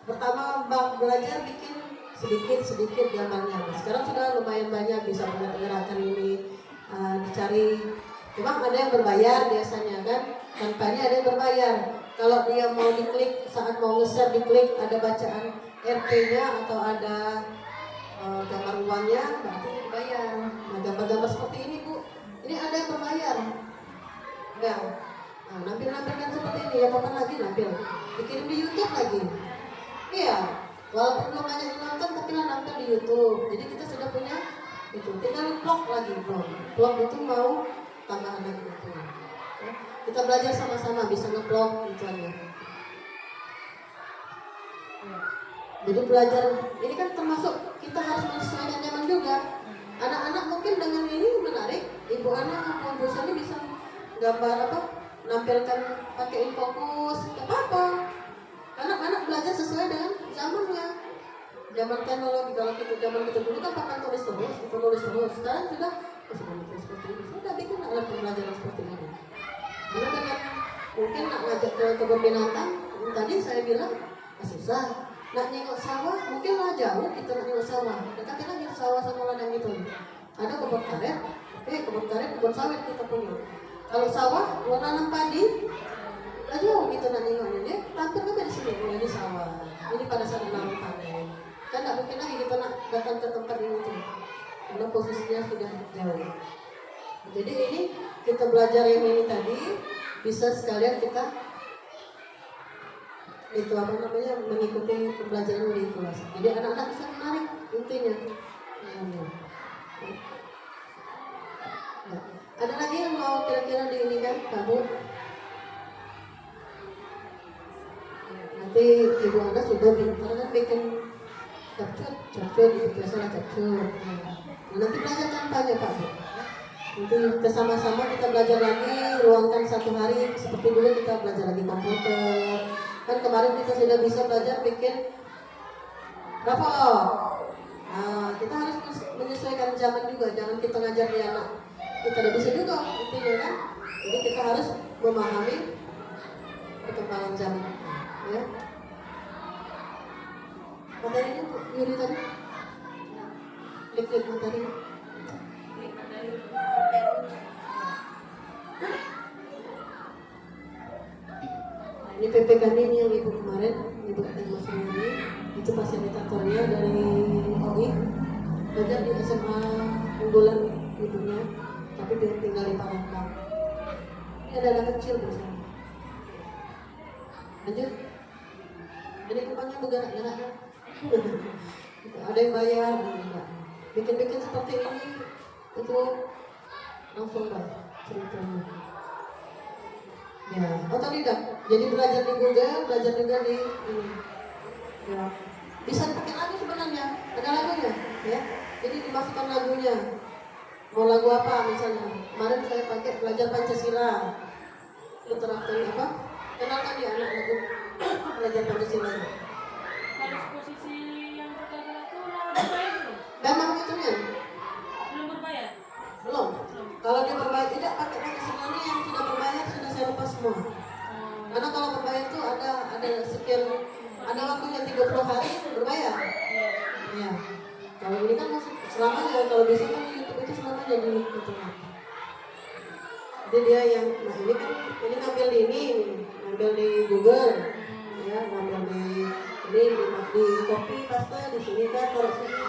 Pertama belajar bikin sedikit gambarnya. Nah, sekarang sudah lumayan banyak bisa menggerakkan ini, dicari. Memang ada yang berbayar biasanya kan, tanpanya ada yang berbayar. Kalau dia mau diklik, saat mau nge-share diklik ada bacaan RT-nya atau ada gambar uangnya, berarti dibayar. Nah gambar-gambar seperti ini Bu, ini ada yang berbayar. Ya, nah, nampilkan seperti ini, ya kapan lagi nampil, dikirim di YouTube lagi. Iya, walaupun belum banyak yang nonton, tapi lah nampil di YouTube. Jadi kita sudah punya itu, tinggal vlog lagi vlog itu mau tambahan lagi itu. Ya, kita belajar sama-sama bisa nge-vlog gitu aja. Ya. Jadi belajar ini kan termasuk kita harus menyesuaikan zaman juga. Anak-anak mungkin dengan ini menarik. Ibu anak atau Ibu bisa gambar apa, nampilkan pakai infokus, tidak apa-apa. Anak-anak belajar sesuai dengan zamannya. Zaman teknologi, kalau kita zaman kita dulu kan pakai tulis terus. Sekarang sudah seperti ini, sudah bikin alat pembelajaran seperti ini. Karena dengan mungkin nak ngajak ke kebun binatang, tadi saya bilang susah. Nak nengok sawah, mungkin lah jauh kita nak nengok sawah. Dekatin lagi sawah sama ladang gitu. Ada kebun karet, kebun sawit kita punya. Kalau sawah, mau nanam padi, lah jauh kita nak nengoknya. Dia tampil kan di sini, ini sawah. Ini pada saat nanam padi. Kan tak mungkin lagi kita nak datang ke tempat ini tuh, karena posisinya sudah jauh. Jadi ini kita belajar yang ini tadi bisa sekalian kita itu mengikuti pembelajaran lebih kelas. Jadi anak-anak bisa menarik intinya. Nah, ada lagi yang mau kira-kira di ini kan, kamu? Nanti ibu anak sudah pintar kan bikin capcut itu biasalah capcut. Nah, nanti belajar tanpanya Pak Bu. Nanti bersama-sama kita belajar lagi, luangkan 1 hari seperti dulu kita belajar lagi komputer. Kan kemarin kita sudah bisa belajar bikin rapor. Nah, kita harus menyesuaikan zaman juga, jangan kita ngajar di anak. Kita tidak bisa juga intinya kan. Jadi kita harus memahami perkembangan zaman. Ya. Materinya Yuri tadi? Klik materi. Ini PPK ini yang ibu kemarin, ibu Mas ini, itu fasilitatornya dari OI, belajar di SMA unggulan ibunya, tapi dia tinggal di Palembang. Ini ada anak kecil bersama. Lanjut. Jadi kepangnya bergerak-gerak kan? Ada yang bayar, enggak. Bikin-bikin seperti ini itu langsung bayar ceritanya. Ya, otodidak. Jadi belajar di Google, belajar juga di ini. Ya. Bisa dipakai lagu sebenarnya, ada lagunya, ya. Jadi dimasukkan lagunya. Mau lagu apa misalnya? Kemarin saya pakai belajar Pancasila. Lu terapkan apa? Kenalkan dia anak lagu belajar Pancasila. Harus posisi yang pertama itu berbayar belum? Memang itu nih. Belum berbayar? Belum. Kalau dia berbayar tidak pakai Pancasila yang sudah berbayar sudah saya lepas semua. Karena kalau berbayar itu ada sekian, ada waktunya 30 hari berbayar. Iya. Kalau ini kan selamanya, kalau bisa kan YouTube itu selamanya di YouTube. Jadi dia yang, nah ini kan ini ngambil di Google, ya ngambil di copy paste di sini kan taruh sini.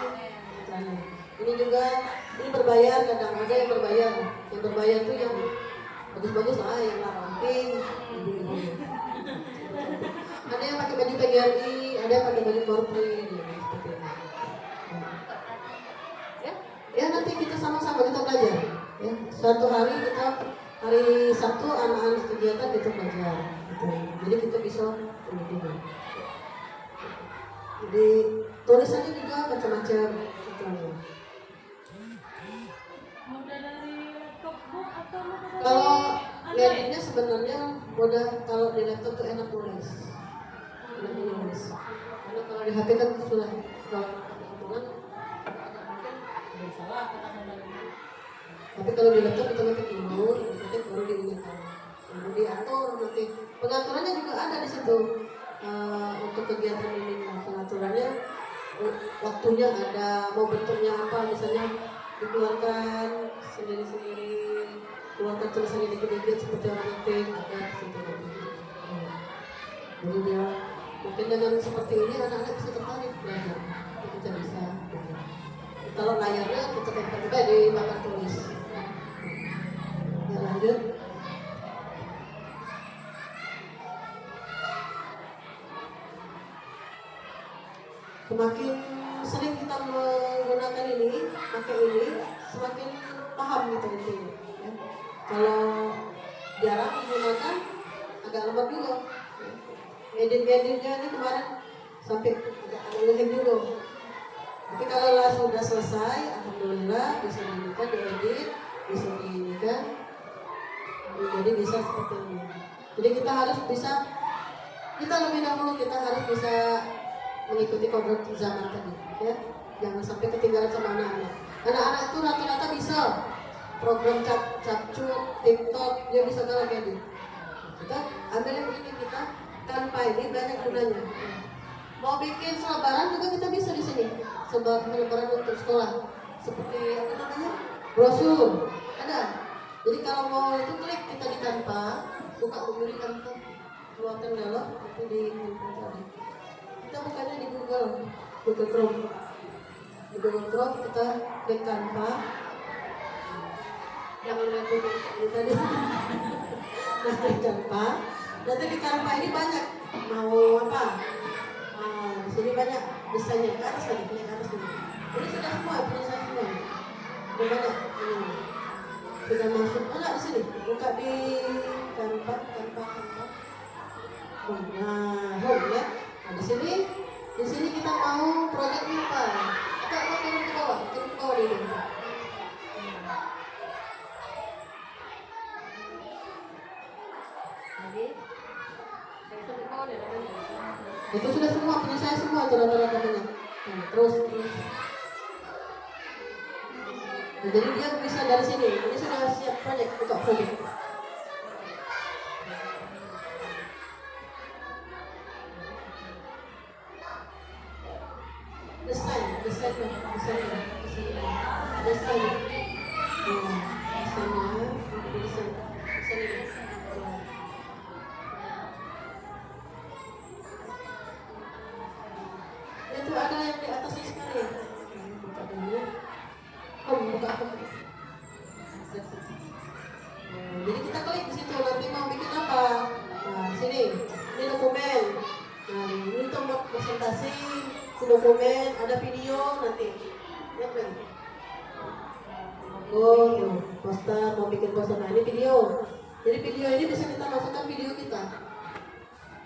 Misalnya. Ini juga ini berbayar, kadang ada yang berbayar. Yang berbayar itu yang bagus-bagus lah, yang ramping. Ada yang pakai baju PGRI, ada yang pakai baju Korpri, seperti itu. Ya nanti kita sama-sama kita belajar. Ya, suatu hari hari Sabtu anak-anak kegiatan kita belajar. Gitu. Jadi kita bisa ini juga. Jadi tulisannya juga macam-macam. Gitu. Mudah dari laptop Bu atau Kalau lihatnya sebenarnya mudah, kalau di laptop tuh enak nulis. Enak nulis. Karena kalau di HP kan sudah kalau hubungan mungkin salah kata-kata. Tapi kalau di laptop kita ketik dulu, ketik baru diingatkan. Baru diatur nanti. Pengaturannya juga ada di situ. Untuk kegiatan ini pengaturannya waktunya ada, mau bentuknya apa misalnya dikeluarkan sendiri-sendiri, keluarkan tulisannya dikit-dikit seperti orang ngetik, ada di situ. Jadi dia mungkin dengan seperti ini anak-anak bisa tertarik belajar, kita bisa. Kalau layarnya kita tempel juga di papan tulis. Ya lanjut. Semakin sering kita menggunakan ini, pakai ini, semakin paham gitu intinya. Ya. Kalau jarang digunakan, agak lemah juga. Edit-editnya ini kemarin sampai agak ngehem dulu. Tapi kalau sudah selesai, alhamdulillah bisa diedit, bisa diinikan, jadi bisa seperti ini. Jadi kita harus bisa, kita lebih dahulu kita harus bisa mengikuti kodrat zaman tadi, ya. jangan sampai ketinggalan sama anak-anak. Anak-anak itu rata-rata bisa program capcut, TikTok, dia bisa kalau kayak gitu. Kita ambil yang ini, kita tanpa ini banyak gunanya. Mau bikin selebaran juga kita bisa di sini. Selebaran untuk sekolah. Seperti apa namanya? Brosur. Ada. Jadi kalau mau itu klik kita di tanpa, buka Google tanpa, keluarkan dalam itu di tadi. Kita bukanya di Google Chrome. Di Google Chrome kita klik tanpa. Jangan lihat ini tadi. Nah, klik tanpa. Nanti di tanpa ini banyak. Mau apa? Di sini banyak desainnya ke atas tadi, ke atas tadi. Ini sudah semua, punya saya semua. Sudah banyak. Ini. Sudah masuk. Enggak di sini. Buka di tanpa. Nah, home ya. Nah, di sini kita mau proyeknya apa? Apa turun ke bawah dulu. Itu sudah semua, punya saya semua itu rata-rata punya. Nah, terus. Nah, jadi dia bisa dari sini. Ini sudah siap proyek, buka proyek. Itu ada yang di atasnya sekali. Buka dulu. Buka apa? Jadi kita klik di situ nanti mau bikin apa. Nah, sini. Ini dokumen. Nah, ini tombol presentasi, dokumen, ada video nanti. Lihat kan? Tuh, poster, mau bikin poster. Nah, ini video. Jadi video ini bisa kita masukkan video kita.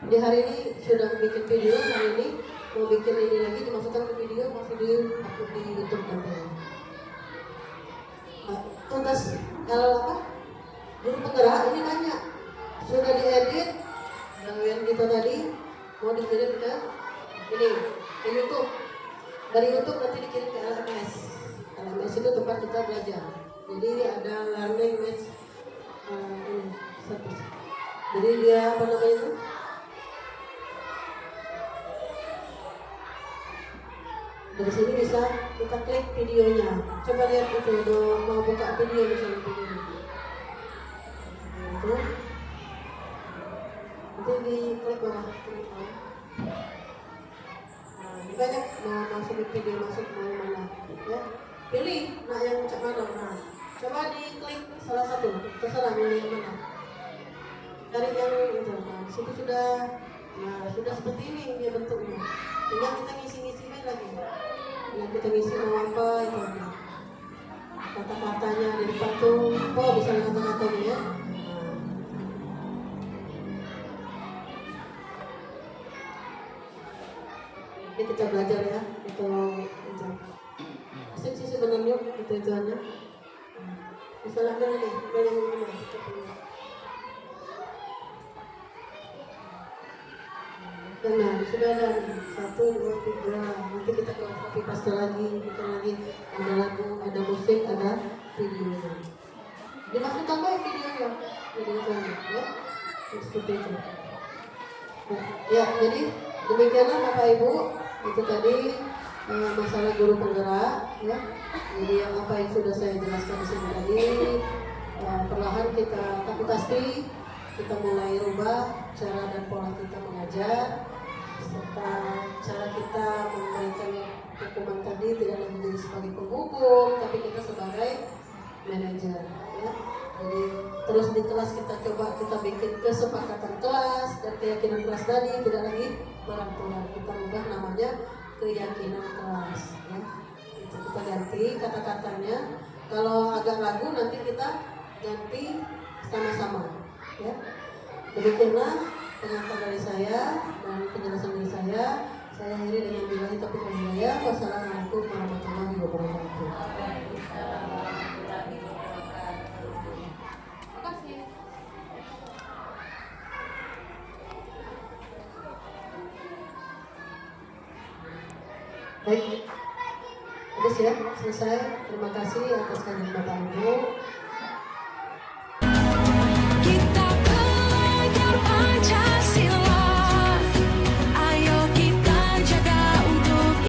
Di hari ini sudah bikin video, hari ini mau bikin ini lagi dimasukkan ke video, masih di-upload di YouTube nanti. Nah, tugas kalau apa? Guru penggerak ini banyak. Sudah diedit yang kita tadi mau dikirim ke ini ke YouTube. Dari YouTube nanti dikirim ke LMS. LMS itu tempat kita belajar. Jadi ada learning match ini satu. Jadi dia apa namanya itu? Dari sini bisa kita klik videonya. Coba lihat itu, mau buka video misalnya video. Itu. Nanti di klik bawah. Nah, ini banyak mau masukin video masuk mau mana, ya. Pilih, nah yang cak mana. Nah, coba diklik salah satu, terserah milih yang mana. Dari yang itu, nah di situ sudah seperti ini dia bentuknya. Tinggal kita ngisi-ngisi lagi. Yang kita ngisi mau apa itu. Kata-katanya di depan tuh, bisa kata-katanya ya. Ini kita belajar ya, itu asik sih sebenarnya itu aja. Misalnya ada nih, nah, sudah ada 1, 2, 3. Nanti kita ke pasta lagi, kita lagi ada lagu, ada musik, ada video. Dimasukkan baik videonya, ya, seperti itu. Nah, ya, jadi demikianlah Bapak Ibu, itu tadi masalah guru penggerak, ya. Jadi yang apa yang sudah saya jelaskan di sini tadi, perlahan tapi pasti kita mulai rubah cara dan pola kita mengajar, serta cara kita memberikan hukuman tadi tidak lagi menjadi sebagai penghukum, tapi kita sebagai manajer, ya. Jadi terus di kelas kita coba kita bikin kesepakatan kelas dan keyakinan kelas tadi tidak lagi peraturan, kita ubah namanya keyakinan kelas, ya. Itu kita ganti kata-katanya. Kalau agak ragu nanti kita ganti sama-sama, ya. Demikianlah pengantar dari saya dan penjelasan dari saya. Saya akhiri dengan billahi taufiq wal hidayah. Wassalamualaikum warahmatullahi wabarakatuh. Baik, Bagus ya, selesai. Terima kasih atas kajian Bapak Ibu.